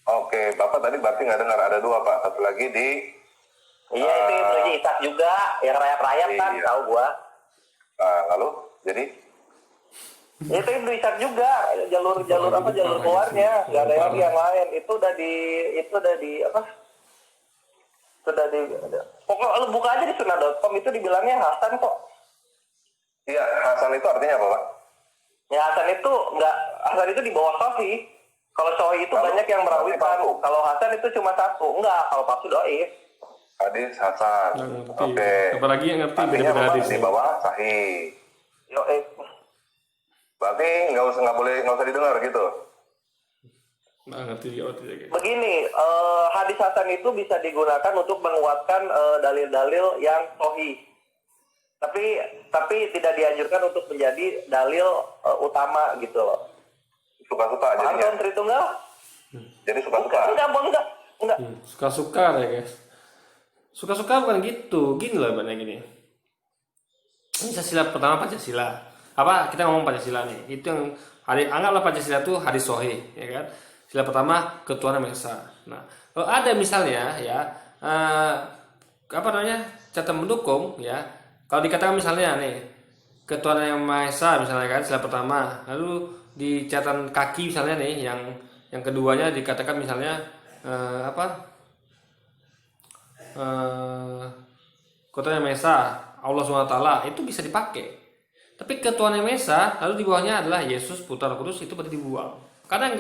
Oke, Bapak tadi berarti nggak dengar ada 2 Pak. Satu lagi di Iya, itu Ibnu Ishaq juga, yang rayap-rayap kan, Iya. tahu gua. lalu jadi Itu Ibnu Ishaq juga, jalur keluarnya, nggak ada lagi yang lain. Itu udah di apa? Sudah di pokoknya lu buka aja di sunnah.com itu dibilangnya Hasan kok. iya, Hasan itu artinya apa Pak? Ya Hasan itu di bawah Sahih. Kalau Sahih itu Lalu, banyak yang merawikan. palsu. Kalau Hasan itu cuma 1. Enggak, kalau palsu dhaif. Hadis Hasan. Nggak ngerti. Oke. Tabaragi yang ngerti Artinya beda-beda memang hadis. di bawah sahih. Yo, Berarti nggak usah didengar gitu. Nggak ngerti dia guys. begini, hadis Hasan itu bisa digunakan untuk menguatkan dalil-dalil yang sahih. Tapi tidak dianjurkan untuk menjadi dalil utama gitu loh. Suka-suka Paham jadinya. kan Tritunggal? Jadi suka-suka. Enggak. Suka-suka ya guys. Suka-suka bukan gitu. Gini loh banyak gini. Pancasila pertama Pancasila. Apa kita ngomong Pancasila nih? Itu yang anggaplah Pancasila itu hadis sahih, ya kan? Sila pertama ketuhanan Maha Esa. Nah, kalau ada misalnya ya apa namanya? Catatan mendukung ya. Kalau dikatakan misalnya nih ketuhanan yang Maha Esa misalnya kan sila pertama, lalu di catatan kaki misalnya nih Yang keduanya dikatakan misalnya ketuhanan yang Maha Esa, Allah SWT, itu bisa dipakai. Tapi ketuhanan yang Maha Esa lalu di bawahnya adalah Yesus Putra Roh Kudus, itu berarti dibuang. Karena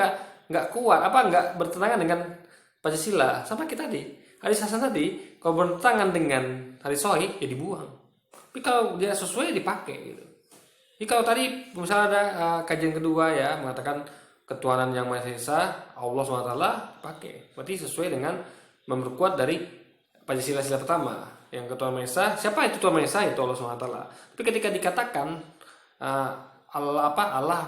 nggak kuat, nggak bertentangan dengan Pancasila. Sama kita tadi, hadis Hasan tadi, kalau bertentangan dengan hadis Sahih ya dibuang. Tapi kalau dia sesuai ya dipakai gitu. Jadi kalau tadi misalnya ada kajian kedua ya mengatakan ketuhanan yang Maha Esa, Allah SWT, pakai. Berarti sesuai dengan memperkuat dari Pancasila sila pertama. Yang ketuhanan Maha Esa, siapa itu Tuhan Maha Esa? Itu Allah SWT. Tapi ketika dikatakan Allah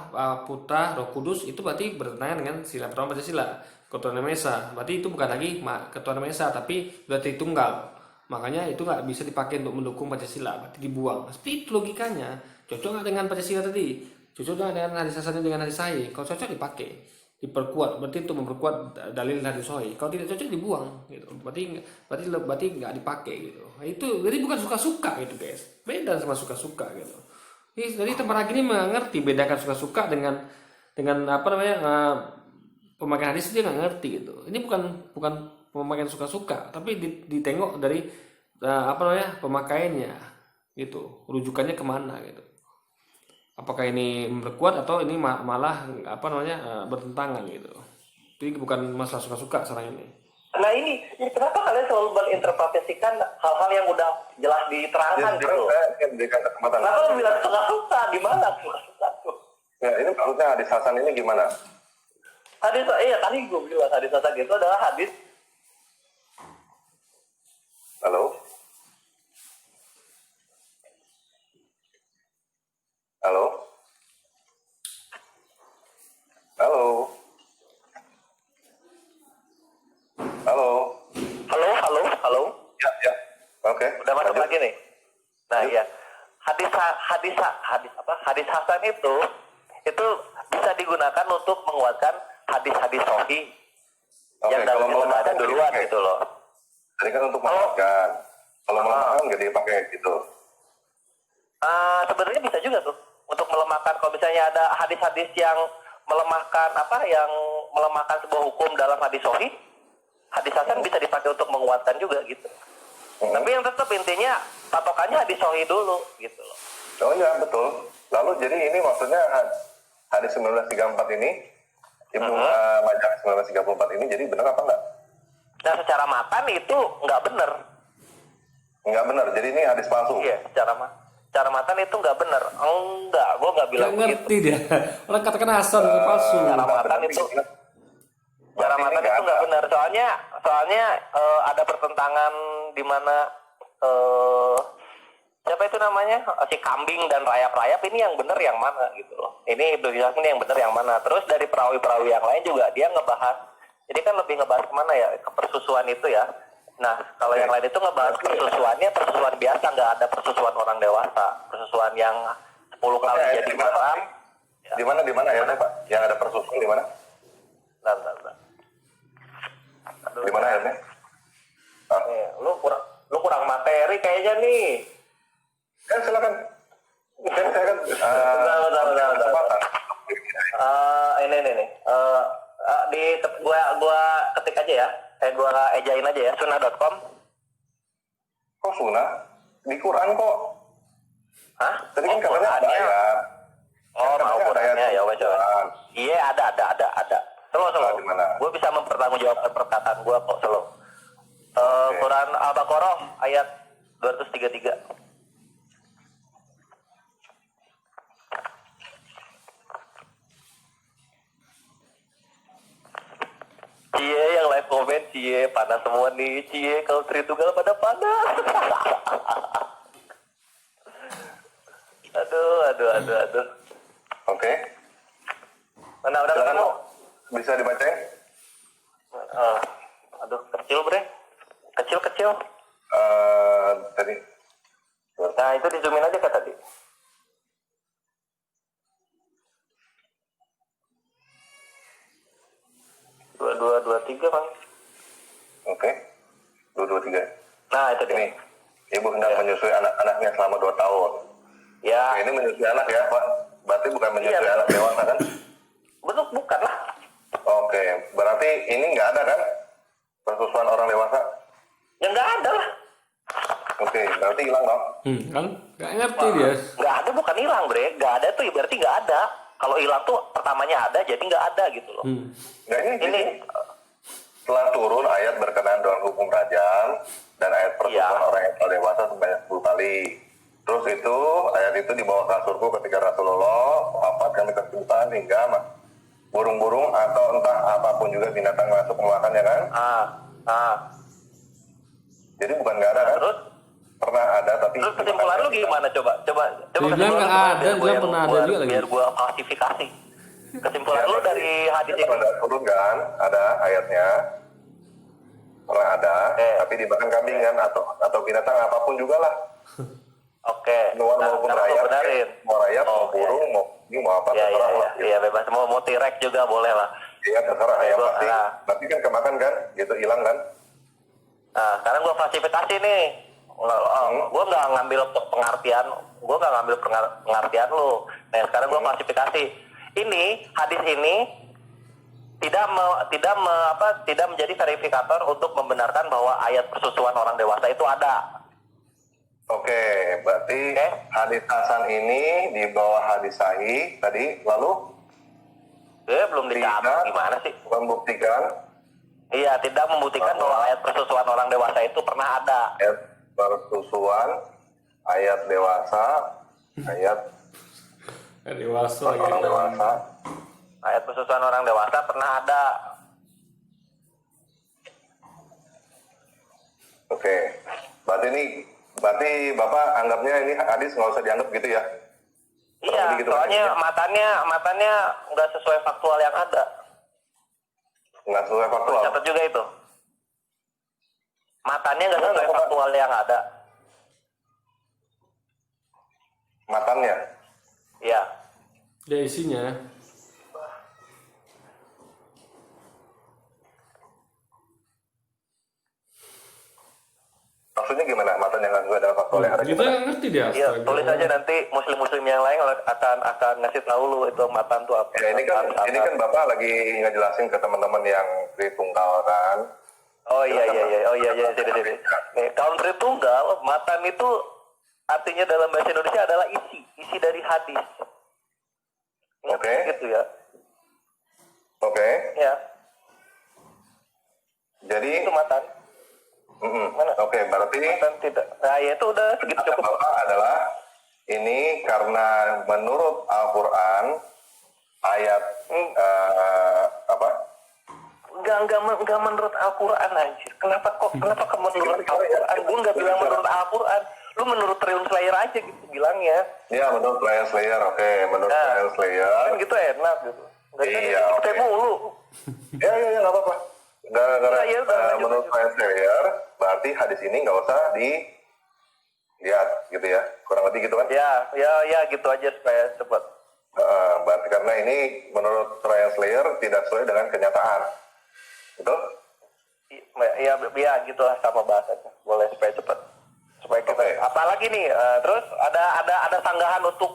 Putra Roh Kudus, itu berarti bertentangan dengan sila pertama Pancasila, ketuhanan Maha Esa. Berarti itu bukan lagi ketuhanan Maha Esa, tapi berarti tunggal. Makanya itu nggak bisa dipakai untuk mendukung Pancasila, berarti dibuang. Seperti itu logikanya. Cocok nggak dengan Pancasila tadi? Cocok nggak dengan hadis Hasan dengan hadis Sahih? Kalau cocok dipakai, diperkuat. Berarti itu memperkuat dalil hadis Sahih. Kalau tidak cocok dibuang, gitu. Berarti nggak dipakai gitu. Nah, itu jadi bukan suka-suka gitu guys. Beda sama suka-suka gitu. Jadi tempat lagi ini mengerti bedakan suka-suka dengan pemakaian hadis, dia nggak ngerti gitu. Ini bukan pemakaian suka-suka, tapi ditengok dari pemakaiannya gitu, rujukannya kemana gitu. Apakah ini memperkuat atau ini malah bertentangan gitu. Jadi bukan masalah suka-suka sekarang ini. Nah ini kenapa kalian selalu menginterpretasikan hal-hal yang udah jelas diterangkan Ya, gitu? saya berikan kesempatan. Kenapa lu bilang suka-suka? Di mana suka-suka tuh? Ya, ini maksudnya hadis Hasan ini gimana? Hadis, tadi gue bilang hadis Hasan itu adalah hadis. Halo? Halo? Halo? Halo? Halo. Ya. Oke. Udah masuk Lanjut. lagi nih. Nah iya, hadis Hasan itu bisa digunakan untuk menguatkan hadis-hadis sahih Oke, yang kalau dalilnya sudah ada melemahkan duluan dipakai. gitu loh. Tadi kan untuk melemahkan. Kalau melemahkan nggak dipakai gitu. Sebenarnya bisa juga tuh untuk melemahkan. Kalau misalnya ada hadis-hadis yang melemahkan sebuah hukum dalam hadis sahih, hadis Hasan bisa dipakai untuk menguatkan juga gitu. Tapi yang tetap intinya patokannya hadis sahih dulu gitu loh. Oh iya, betul. Lalu jadi ini maksudnya hadis 1934 ini, Ibnu Majah 1934 ini jadi benar apa enggak? Nah secara matan itu nggak benar. Nggak benar, jadi ini hadis palsu. Iya, secara matan itu nggak benar. Enggak, gue nggak bilang Nggak begitu. ngerti dia. Orang katakan Hasan itu palsu. Secara matan itu nggak benar. Soalnya ada pertentangan di mana siapa itu namanya si kambing dan rayap-rayap ini yang benar yang mana gitu loh. Ini Ibnu Hisham ini yang benar yang mana. Terus dari perawi-perawi yang lain juga dia ngebahas. Jadi kan lebih ngebahas kemana ya, ke persusuan itu ya. Nah kalau yang lain itu ngebahas persusuan biasa, nggak ada persusuan orang dewasa, persusuan yang 10 kali jadi haram. Di mana ya Pak? Yang ada persusuan di mana? Bentar. Aduh, Di mana ya? nih, lu kurang materi kayaknya nih. Silakan. Saya kan Bentar. kesempatan. Ini nih. Gua ketik aja ya. Gua ejain aja ya. Sunnah.com. Kok sunnah? Di Quran kok. Hah? Tadi kan katanya ada Qurannya. ayat. Oh, Katanya mau ada Qurannya ayat ya di wes. Quran. Iya, ada. Slow. Di mana? Gua bisa mempertanggungjawabkan perkataan gua kok slow. Quran Al-Baqarah ayat 233. Cie yang live comment, Cie panas semua nih, Cie kalau Tritunggal pada panas. Aduh. Oke. Mana udah Silakan, ketemu? bisa dibacain? Aduh, kecil bre, kecil. Tadi. Nah itu di zoomin aja kak tadi. Dua tiga bang. Oke. 223. Nah itu Ini dia. ibu hendak menyusui anak-anaknya selama 2 tahun. Ya. Ini menyusui anak ya, Pak? Berarti bukan menyusui Iya, anak dewasa kan? Betul bukan lah. Oke, berarti hilang dong. Kan nggak ngerti dia. Nggak ada bukan hilang bre, nggak ada tuh berarti nggak ada. Kalau hilang tuh pertamanya ada jadi nggak ada gitu loh. Nah Ini setelah turun ayat berkenaan dengan hukum rajam dan ayat persusuan orang yang telah dewasa sebanyak 10 kali. Terus itu ayat itu dibawa ke kasurku ketika Rasulullah wafat, kami tersimpan hingga burung-burung atau entah apapun juga binatang masuk memakan ya kan? Jadi bukan nggak ada kan? terus Pernah ada tapi terus kesimpulan lu gimana coba Dia bilang kesimpulan nggak lu ada, biar dia pernah ada juga lagi. biar gua falsifikasi. Kesimpulan lu dari hadis ini. Pernah turun kan? Ada ayatnya. Pernah ada, tapi dimakan kambing kan atau binatang apapun juga lah. Oke. Luar Nah, maupun sekarang lu rayap, benerin. mau rayap, mau burung, mau ini mau apa terserah lah. Iya bebas mau tirek juga boleh lah. Iya terserah ayam Gua- pasti. Tapi kan kemakan kan, gitu hilang kan? Nah, sekarang gue klasifikasi nih. Gue nggak ngambil pengertian, pengertian lu. Nah, sekarang gue klasifikasi. Ini hadis ini tidak menjadi verifikator untuk membenarkan bahwa ayat persusuan orang dewasa itu ada. Oke, berarti hadis Hasan ini di bawah hadis Sahih tadi, lalu Belum dicabut gimana sih? membuktikan Iya, tidak membuktikan bahwa ayat persusuan orang dewasa itu pernah ada. ayat persusuan, ayat dewasa, ayat Dewasa lagi. orang dewasa. Ayat persusuan orang dewasa pernah ada. Oke, berarti Bapak anggapnya ini hadis nggak usah dianggap gitu ya? Iya, Jadi gitu soalnya maksudnya. matanya nggak sesuai faktual yang ada. Nggak sesuai faktual. Catat juga itu. Matanya nggak sesuai Kenapa? faktual yang ada. Matannya. Iya. Dia isinya. Maksudnya gimana? Matanya nggak sesuai dengan faktual yang ada Kita gimana? nggak ngerti dia. Iya, astaga. tulis aja nanti muslim-muslim yang lain akan ngasih tahu lu itu matan tuh apa. Ya ini kan Bapak lagi ngejelasin ke teman-teman yang Tritunggal kan. Oh iya, sini. Nih, kaum Tritunggal, matan itu artinya dalam bahasa Indonesia adalah isi dari hadis. Oke. Gitu ya. Oke. Ya, Jadi itu matan. Mana? Oke, berarti Matan tidak. Nah, ya itu udah segitu kata cukup. Bapak adalah ini karena menurut Al-Quran ayat apa? Enggak menurut Al-Quran anjir. Kenapa kamu menurut Al-Quran? Gue enggak bilang menurut Al-Quran. Lu menurut Triun Slayer aja gitu bilangnya. Ya menurut Ryan Slayer, oke, menurut Ryan Slayer. Kan gitu enak gitu. Enggak Iya, oke. mulu. Ya nggak apa-apa. Gara-gara Ya, udah, lanjut, menurut lanjut. Ryan Slayer, berarti hadis ini nggak usah dilihat gitu ya, kurang lebih gitu kan? Ya gitu aja supaya cepat. Berarti karena ini menurut Ryan Slayer tidak sesuai dengan kenyataan, betul? Ya gitulah sama bahasanya. Boleh supaya cepat. Supaya kita. Oke. Apalagi nih, terus ada sanggahan untuk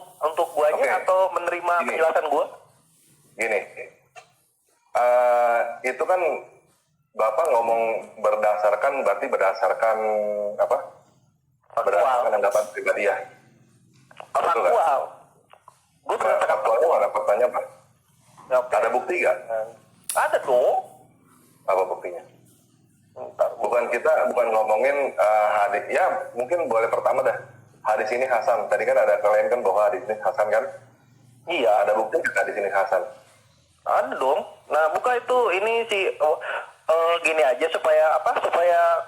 guanya Oke. atau menerima Gini. penjelasan gua? Gini, itu kan Bapak ngomong berdasarkan apa? Berdasarkan pendapat pribadi ya. Betul nggak? Faktual. Gue berdasarkan Faktualnya mana faktanya apa? Oke. Ada bukti nggak? Ada dong. Apa buktinya? Ntar Bukan ngomongin hadis. Ya mungkin boleh pertama dah. Hadis ini Hasan. Tadi kan ada kalian kan bahwa hadis ini Hasan kan? Iya. Ada bukti nggak hadis ini Hasan? Ada dong. Nah, buka itu ini sih gini aja supaya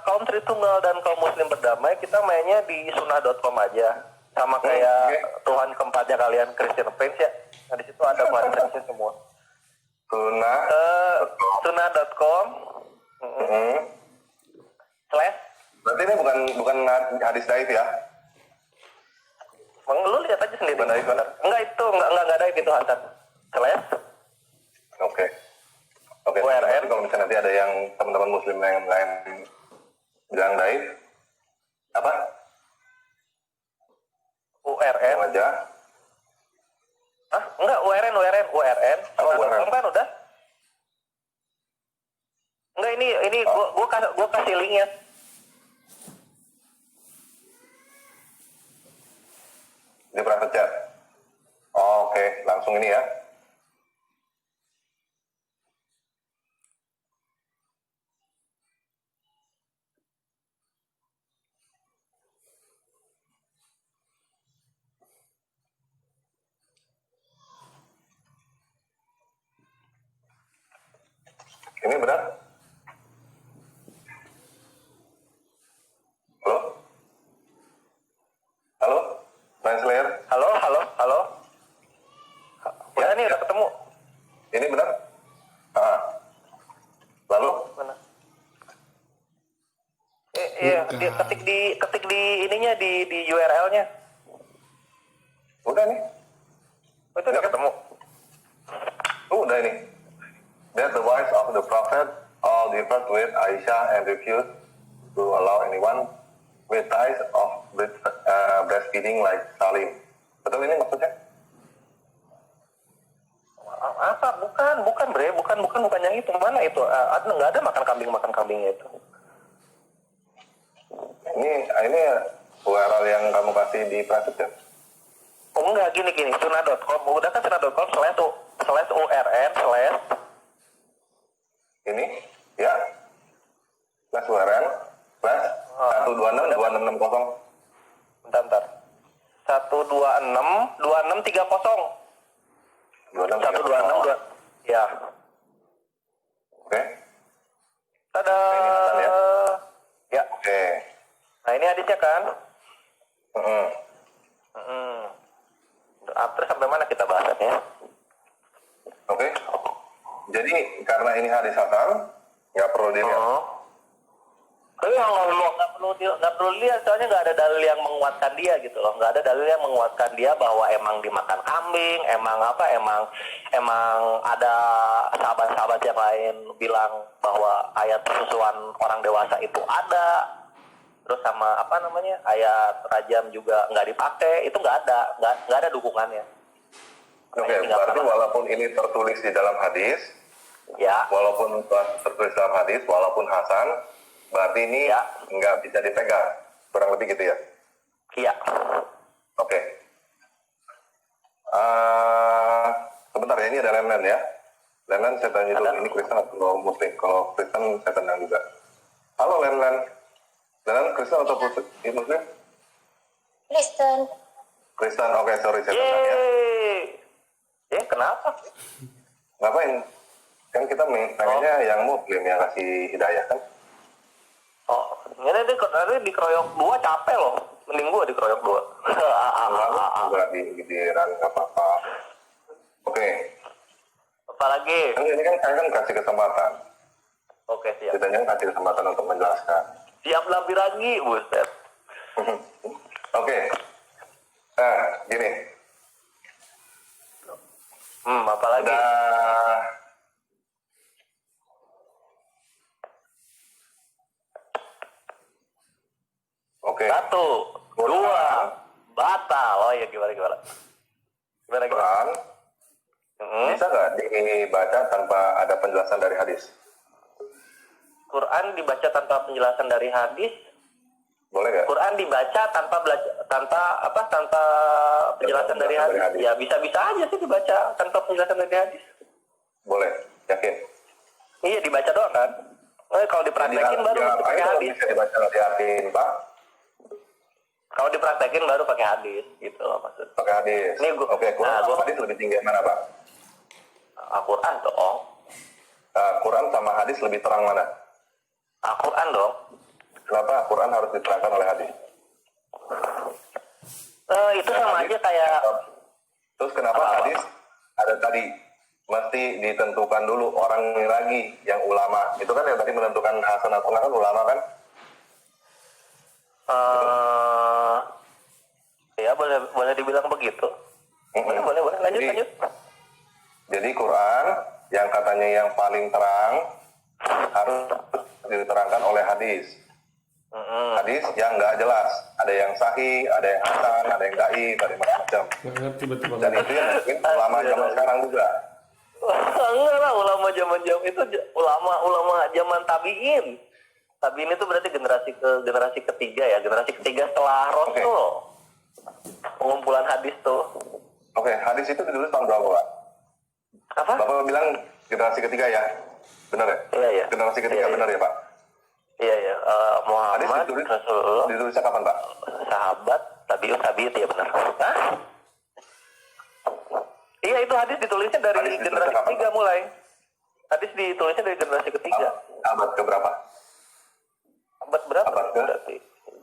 kaum Tritunggal dan kaum Muslim berdamai, kita mainnya di sunnah.com aja. Sama kayak Oke. Tuhan keempatnya kalian Christian Prince ya. Nah, di situ ada hadis semua. Sunnah. Sunnah.com slash Berarti ini bukan hadis daif ya? lu lihat aja sendiri. Bukan daif, benar? Enggak itu enggak ada itu Hasan. Slash Oke. Oke. URL. Tapi kalau misalnya nanti ada yang teman-teman Muslim yang lain bilang daif, apa? URL. Yang aja. Enggak, URN. Oh, URN. Kan udah. Enggak, ini gua kasih linknya. Di private chat. Oh, oke, langsung ini ya. Ini benar? Halo? Halo? Translator? Halo, halo, halo. Ya, ini udah ketemu. Ini benar? Ah. Lalu? Mana? Iya, Bukan. ketik di ininya di URL-nya. Udah nih. Oh, itu udah ketemu. Udah ini. That the wives of the prophet all differed with Aisyah and refused to allow anyone with ties of breastfeeding like Salim. Betul ini maksudnya? Apa? Bukan bre, bukan yang itu. Mana itu? Nggak ada makan kambingnya itu. Ini URL yang kamu kasih di private chat. Oh enggak, gini, sunnah.com. Udah kan sunnah.com slash URN slash Ini ya slash URL slash 1262660 bentar. 126 2630. 126 ya. Oke. Tada. Ini pesan ya. Ya. Oke. Nah, ini hadisnya kan? Mm-mm. Terus sampai mana kita bahasannya? Oke. Jadi karena ini hadis hasan, nggak perlu dilihat. Tapi nggak perlu lihat, soalnya nggak ada dalil yang menguatkan dia gitu loh. Nggak ada dalil yang menguatkan dia bahwa emang dimakan kambing, emang ada sahabat-sahabat yang lain bilang bahwa ayat persusuan orang dewasa itu ada. Terus sama ayat rajam juga nggak dipakai, itu nggak ada dukungannya. Oke, berarti walaupun ini tertulis di dalam hadis, Ya. walaupun tertulis dalam hadis, walaupun hasan, berarti ini Ya. nggak bisa dipegang, kurang lebih gitu ya. Iya. Oke. Sebentar ya, ini ada Len ya. Len saya tanya dulu, ini Kristen atau Muslim? Kalau Kristen saya tendang juga. Halo Len. Len Kristen atau Muslim? Kristen. Kristen, oke, sorry saya tendang ya. Kenapa? Ngapain? Kan kita pengennya yang Muslim yang kasih hidayah kan? Oh, ini dikeroyok 2 capek loh. Mending gua dikeroyok 2. Enggak di giliran, nggak apa-apa. Oke. Apalagi? Ini kan saya kan kasih kesempatan. Oke, siap. Kita jangan kasih kesempatan untuk menjelaskan. Siap lebih lagi, buset. Oke. Nah, gini. Apalagi? Udah. Oke. 1, 2, batal. Oh ya, gimana? Quran bisa nggak dibaca tanpa ada penjelasan dari hadis? Quran dibaca tanpa penjelasan dari hadis. Boleh nggak? Quran dibaca tanpa penjelasan dari hadis. Ya bisa-bisa aja sih dibaca tanpa penjelasan dari hadis. Boleh, yakin? Iya, dibaca doang kan. Kalau dipraktekin baru pakai hadis. Bisa dibaca nanti yakin, Pak. Kalau dipraktekin baru pakai hadis, gitu loh maksud. Pakai hadis. Ini Oke, Quran sama hadis lebih tinggi mana, Pak? Al-Quran dong. Quran sama hadis lebih terang mana? Al-Quran dong. Kenapa Quran harus diterangkan oleh hadis? Itu sama aja kayak. Terus kenapa hadis ada tadi mesti ditentukan dulu orang ini lagi yang ulama itu kan yang tadi menentukan hasan atau enggak kan ulama kan? Ya boleh dibilang begitu. Boleh lanjut. Jadi Quran yang katanya yang paling terang harus diterangkan oleh hadis. Hadis yang nggak jelas, ada yang sahih, ada yang hasan, ada yang dhaif, ada yang macam-macam. Ngerti betul Dan itu yang mungkin ulama zaman sekarang juga. Enggak lah, ulama zaman itu ulama zaman tabiin. Tabiin itu berarti generasi ketiga ya, generasi ketiga setelah Rasul. pengumpulan hadis tuh. Oke, hadis itu ditulis tahun berapa, Pak? Apa? Bapak bilang generasi ketiga ya? Benar ya? Iya, iya. Generasi ketiga Iya, benar ya, Pak? Iya, iya. Hadis Muhammad ditulis, Rasulullah, ditulisnya kapan, Pak? sahabat, tabiut, ya benar. Hah? Iya, itu hadis ditulisnya dari Hadis ditulisnya generasi kapan, ketiga mulai. Hadis ditulisnya dari generasi ketiga. Abad keberapa? Abad berapa? Abad ke? Berarti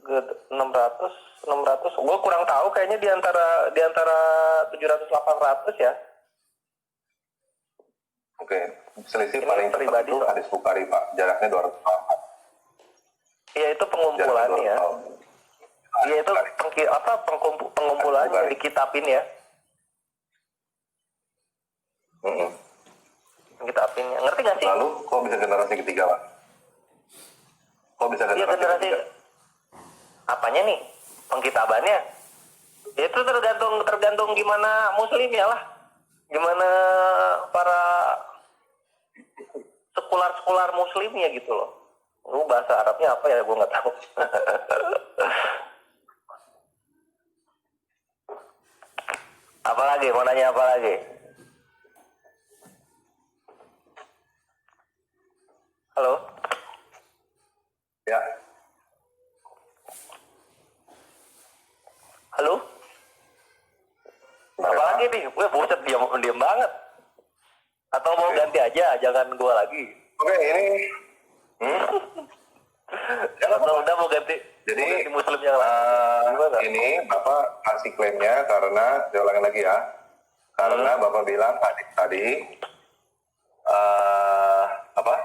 600. Gue kurang tahu, kayaknya di antara 700 800 ya. Oke, selisih Ini paling cepat pribadi, itu Pak. hadis Bukhari, Pak. Jaraknya 200 tahun. Iya, itu pengumpulannya ya. Iya, itu pengumpulannya Bukhari. di kitabin ya. Mm-mm. Kitabinnya. Ngerti gak sih? Lalu, kok bisa generasi ketiga, Pak? Kok bisa Iya, generasi generasi. ketiga? Apanya nih? Pengkitabannya? Ya, itu tergantung gimana muslimnya lah. Gimana para sekular muslimnya gitu loh. Lu bahasa Arabnya apa ya? Gue nggak tahu. Apalagi? Mau nanya apa lagi? Halo? Ya, Halo? Apalagi nih? Gue buset diam banget. Atau mau ganti aja? Jangan gue lagi. oke, ini Atau udah mau ganti? Jadi, mau ganti muslim yang lain? Gimana? ini Bapak kasih klaimnya karena, saya ulangi lagi ya, karena Bapak bilang tadi, apa?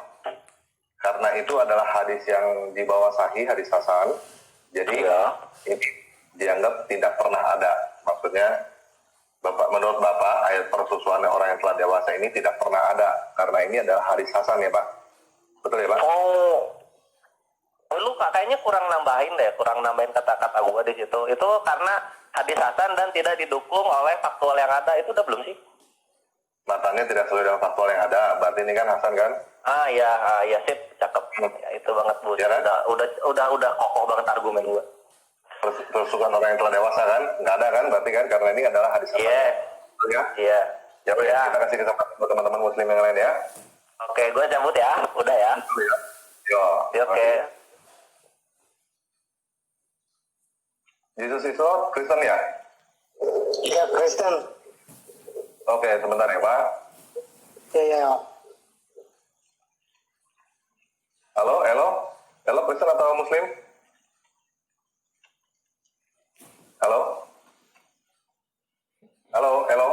Karena itu adalah hadis yang dibawa sahih, hadis hasan, jadi Iya. ini dianggap tidak pernah ada. Maksudnya, menurut Bapak, ayat persusuan orang yang telah dewasa ini tidak pernah ada, karena ini adalah hadis hasan ya Pak? Betul ya Pak? Lu kayaknya kurang nambahin kata-kata gua di situ. Itu karena hadis hasan dan tidak didukung oleh faktual yang ada. Itu udah belum sih? Matanya tidak sesuai dengan faktual yang ada, berarti ini kan hasan kan? Ya sip, cakep. Ya, itu banget Bu. Ya, kan? Udah kokoh banget argumen gua. Persusuan orang yang telah dewasa kan? Nggak ada kan? Berarti kan karena ini adalah hadis hasan. Iya. Betul ya? Iya. Ya, Pak, Iya. kita kasih kesempatan buat teman-teman muslim yang lain ya. Oke, gua cabut ya. Udah ya. Yo. Ya, oke. Yesus itu Kristen ya? Iya, Kristen. Oke, sebentar ya Pak. Iya. Halo Kristen atau Muslim? Halo? Halo? Halo?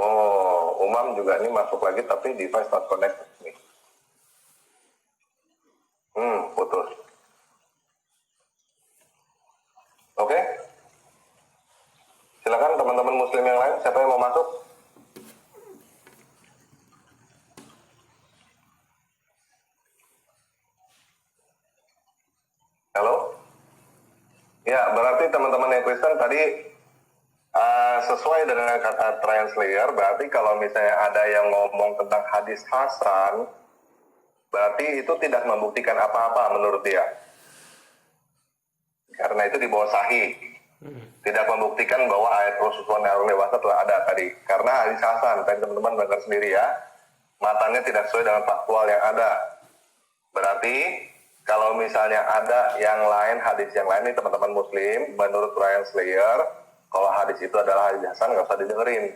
Oh, Umam juga ini masuk lagi tapi device not connected nih. Putus. Oke. Silakan teman-teman muslim yang lain, siapa yang mau masuk? Halo? Ya, berarti teman-teman yang Kristen tadi sesuai dengan kata translator, berarti kalau misalnya ada yang ngomong tentang hadis hasan, berarti itu tidak membuktikan apa-apa menurut dia. Karena itu di bawah sahih. Tidak membuktikan bahwa ayat persusuan yang dewasa telah ada tadi. Karena hadis hasan, tadi teman-teman dengar sendiri ya, matanya tidak sesuai dengan faktual yang ada. Berarti kalau misalnya ada yang lain, hadis yang lain nih teman-teman muslim, menurut Ryan Slayer, kalau hadis itu adalah hadis hasan, nggak usah didengerin.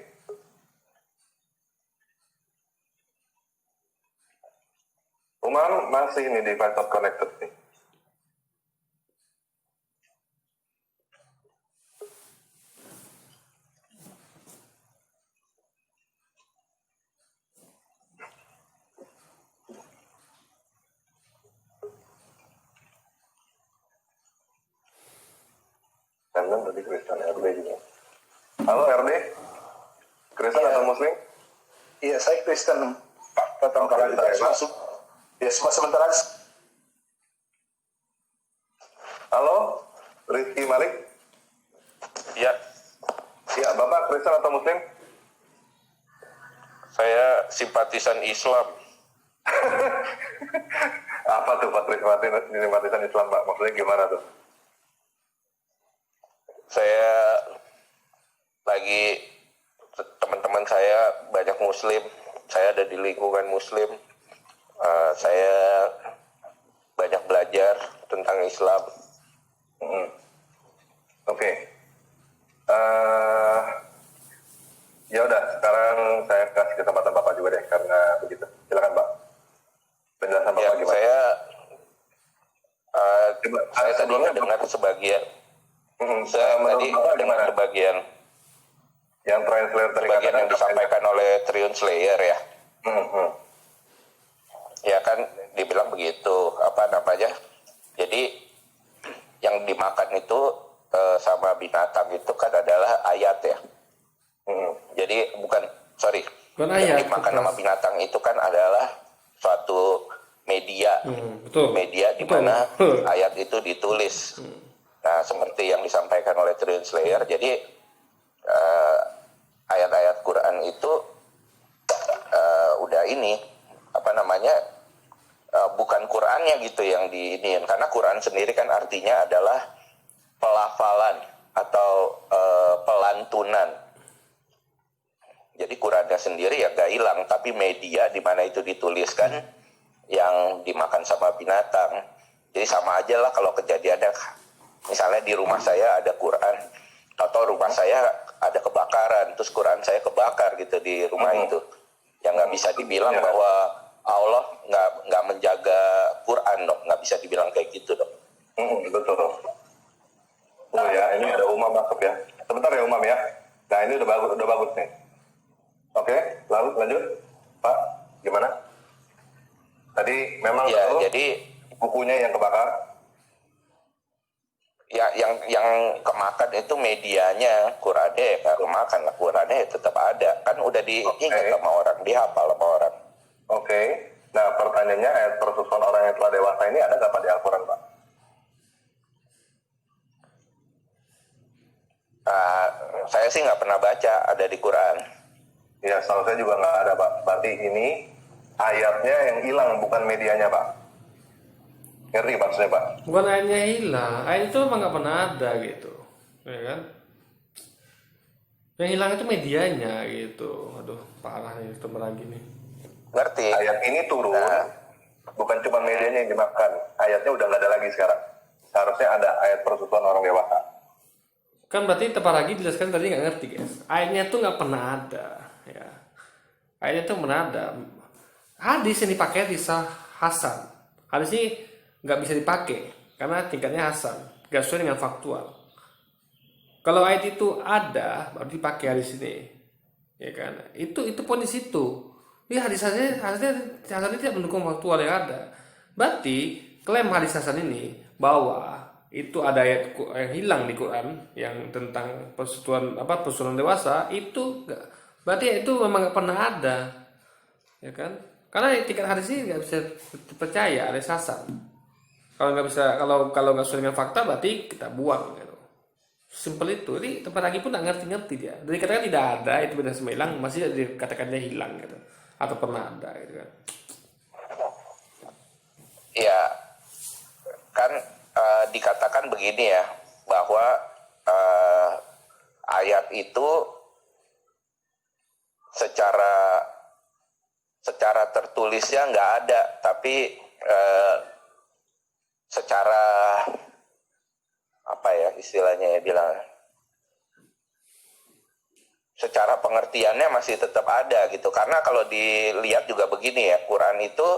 Umam masih nih device not connected nih. Dan tadi Kristen RD juga. Halo RD, Kristen Iya. atau Muslim? Iya, saya Kristen, Pak. Datang Oke, kalau bentar ya, Pak. masuk. Ya, sebentar aja. Halo, Rizky Malik. Ya, Ya, Bapak Kristen atau Muslim? Saya simpatisan Islam. Apa tuh Pak simpatisan Islam, Pak? Maksudnya gimana tuh? Saya lagi teman-teman saya banyak Muslim. Saya ada di lingkungan Muslim. Saya banyak belajar tentang Islam. Oke. Ya udah, sekarang saya kasih kesempatan Bapak juga deh, karena begitu. Silakan Pak. Penjelasan Ya, Bapak gimana? saya tadi dengar sebagian. Saya menurut tadi Bapak dengar gimana? sebagian Yang translator tadi sebagian yang disampaikan oleh Triun Slayer ya. Ya kan dibilang begitu, apa namanya? Jadi yang dimakan itu sama binatang itu kan adalah ayat ya. Jadi bukan Bukan yang ayat, dimakan betul. sama binatang itu kan adalah suatu media, Betul. media di Betul. mana ayat itu ditulis. Nah, seperti yang disampaikan oleh Triun Slayer, jadi ayat-ayat Quran itu udah ini apa namanya bukan Qurannya gitu yang diiniin, karena Quran sendiri kan artinya adalah pelafalan atau pelantunan. Jadi Qurannya sendiri ya gak hilang, tapi media di mana itu dituliskan yang dimakan sama binatang. Jadi sama aja lah kalau kejadiannya, misalnya di rumah saya ada Quran, atau rumah saya ada kebakaran, terus Quran saya kebakar gitu di rumah itu. Yang nggak bisa dibilang bahwa Allah nggak menjaga Quran dong, nggak bisa dibilang kayak gitu dong. Betul. Oh ya, ini ada Umam masuk ya. Sebentar ya Umam ya. Nah ini udah bagus nih. Oke, lalu lanjut, Pak. Gimana? Tadi memang Ya, betul, jadi bukunya yang kebakar. ya yang kemakan itu medianya, Qurannya nggak kemakan lah, Qurannya ya tetap ada, kan udah diingat sama orang, dihafal sama orang. Oke. Nah pertanyaannya, ayat persusuan orang yang telah dewasa ini ada nggak Pak di Al-Quran, Pak? Saya sih nggak pernah baca ada di Quran. Ya, setahu saya juga nggak ada, Pak. Berarti ini ayatnya yang hilang, bukan medianya, Pak. Ngerti maksudnya, Pak? Bukan ayatnya hilang, ayat itu emang nggak pernah ada gitu, ya kan? Yang hilang itu medianya gitu. Aduh, parah nih temen lagi nih. Ngerti? Ayat ini turun, bukan cuma medianya yang dimakan. Ayatnya udah nggak ada lagi sekarang. Seharusnya ada ayat persusuan orang dewasa. Kan berarti tepat lagi jelaskan tadi nggak ngerti guys. Ayatnya tuh nggak pernah ada, ya. Ayatnya tuh pernah ada. Hadis yang dipakai hadis Hasan. Hadis ini nggak bisa dipakai karena tingkatnya Hasan, nggak sesuai dengan faktual. Kalau ayat itu ada, baru dipakai hadis ini, ya kan? Itu pun di situ. Ini hadisnya Hasan ini tidak mendukung faktual yang ada. Berarti klaim hadis Hasan ini bahwa itu ada ayat yang hilang di Quran yang tentang persetujuan dewasa itu nggak, berarti itu memang nggak pernah ada, ya kan? Karena tingkat hadis ini nggak bisa dipercaya hadis Hasan. Kalau nggak bisa, kalau nggak sesuai dengan fakta, berarti kita buang gitu. Simpel itu. Jadi tempat lagi pun nggak ngerti dia. Dari katakan tidak ada, itu benar semua hilang, masih dikatakan dia hilang gitu, atau pernah ada gitu kan. Ya, kan dikatakan begini ya, bahwa ayat itu secara tertulisnya nggak ada, tapi secara apa ya istilahnya ya bilang, secara pengertiannya masih tetap ada gitu. Karena kalau dilihat juga begini ya, Quran itu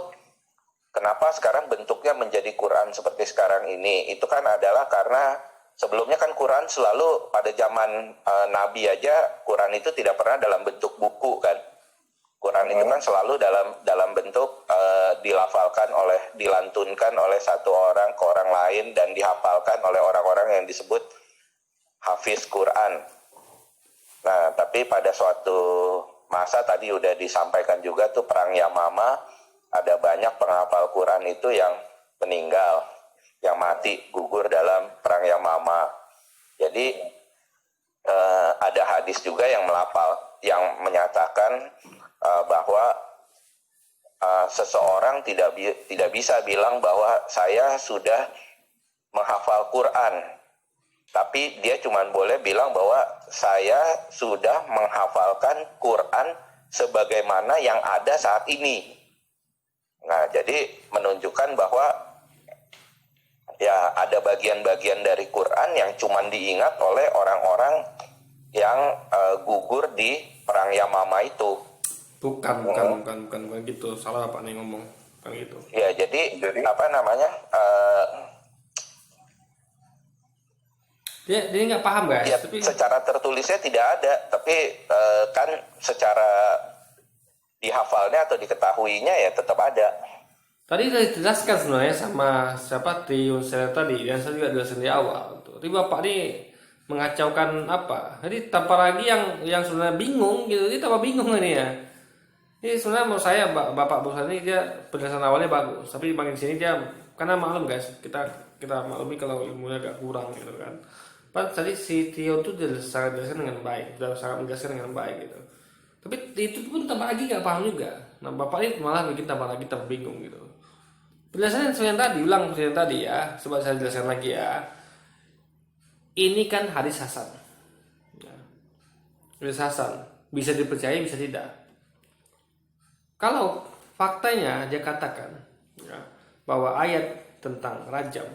kenapa sekarang bentuknya menjadi Quran seperti sekarang ini, itu kan adalah karena sebelumnya kan Quran selalu pada zaman Nabi aja, Quran itu tidak pernah dalam bentuk buku kan. Quran itu kan selalu dalam bentuk dilantunkan oleh satu orang ke orang lain dan dihafalkan oleh orang-orang yang disebut hafiz Quran. Nah, tapi pada suatu masa tadi udah disampaikan juga tuh perang Yamama, ada banyak penghafal Quran itu yang meninggal, yang mati gugur dalam perang Yamama. Jadi ada hadis juga yang yang menyatakan bahwa seseorang tidak bisa bilang bahwa saya sudah menghafal Quran, tapi dia cuma boleh bilang bahwa saya sudah menghafalkan Quran sebagaimana yang ada saat ini. Nah, jadi menunjukkan bahwa ya ada bagian-bagian dari Quran yang cuma diingat oleh orang-orang yang gugur di perang Yamama itu. Bukan gitu. Salah Pak nih ngomong. Bukan gitu. Ya, jadi apa namanya? Dia nggak paham guys. Ya, Tapi secara tertulisnya tidak ada, tapi kan secara dihafalnya atau diketahuinya ya tetap ada. tadi sudah dijelaskan sebenarnya sama siapa Triun saya tadi, dan saya juga jelasin di awal. Tapi Bapak ini mengacaukan apa? Jadi tanpa lagi yang sebenarnya bingung gitu, dia tambah bingung ini ya. Ini sebenarnya menurut saya Bapak Bosan ini dia penjelasan awalnya bagus, tapi makin sini dia karena maklum guys, kita maklumi kalau ilmunya agak kurang gitu kan. Tadi si Tio itu sangat menjelaskan dengan baik, sangat menjelaskan dengan baik gitu. Tapi itu pun tambah lagi nggak paham juga. Nah Bapak ini malah bikin tambah bingung gitu. Penjelasan yang tadi, ulang yang tadi ya, coba saya jelaskan lagi ya. Ini kan hadis hasan. Ya. Hadis hasan, bisa dipercaya, bisa tidak. Kalau faktanya dia katakan ya, bahwa ayat tentang rajam,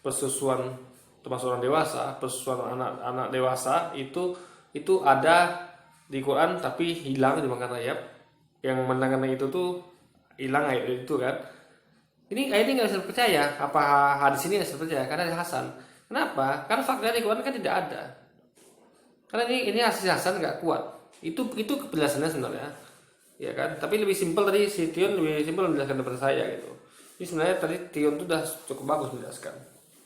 persusuan termasuk orang dewasa, persusuan anak dewasa itu ada di Quran tapi hilang dimakan rayap. Yang menangkan itu tuh hilang ayat itu kan. Ini ayat ini nggak bisa percaya. Apa hadis ini nggak bisa percaya? Karena hadis hasan. Kenapa? Karena fakta di Quran kan tidak ada. Karena ini hadis hasan nggak kuat. Itu penjelasannya sebenarnya. Ya kan? Tapi lebih simpel tadi si Tion lebih simpel menjelaskan daripada saya gitu. Ini sebenarnya tadi Tion itu udah cukup bagus menjelaskan.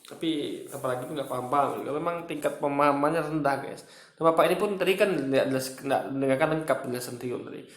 Tapi apalagi itu nggak paham. Kalau memang tingkat pemahamannya rendah guys. Dan Bapak ini pun tadi kan nggak dengarkan lengkap penjelasan Tion tadi.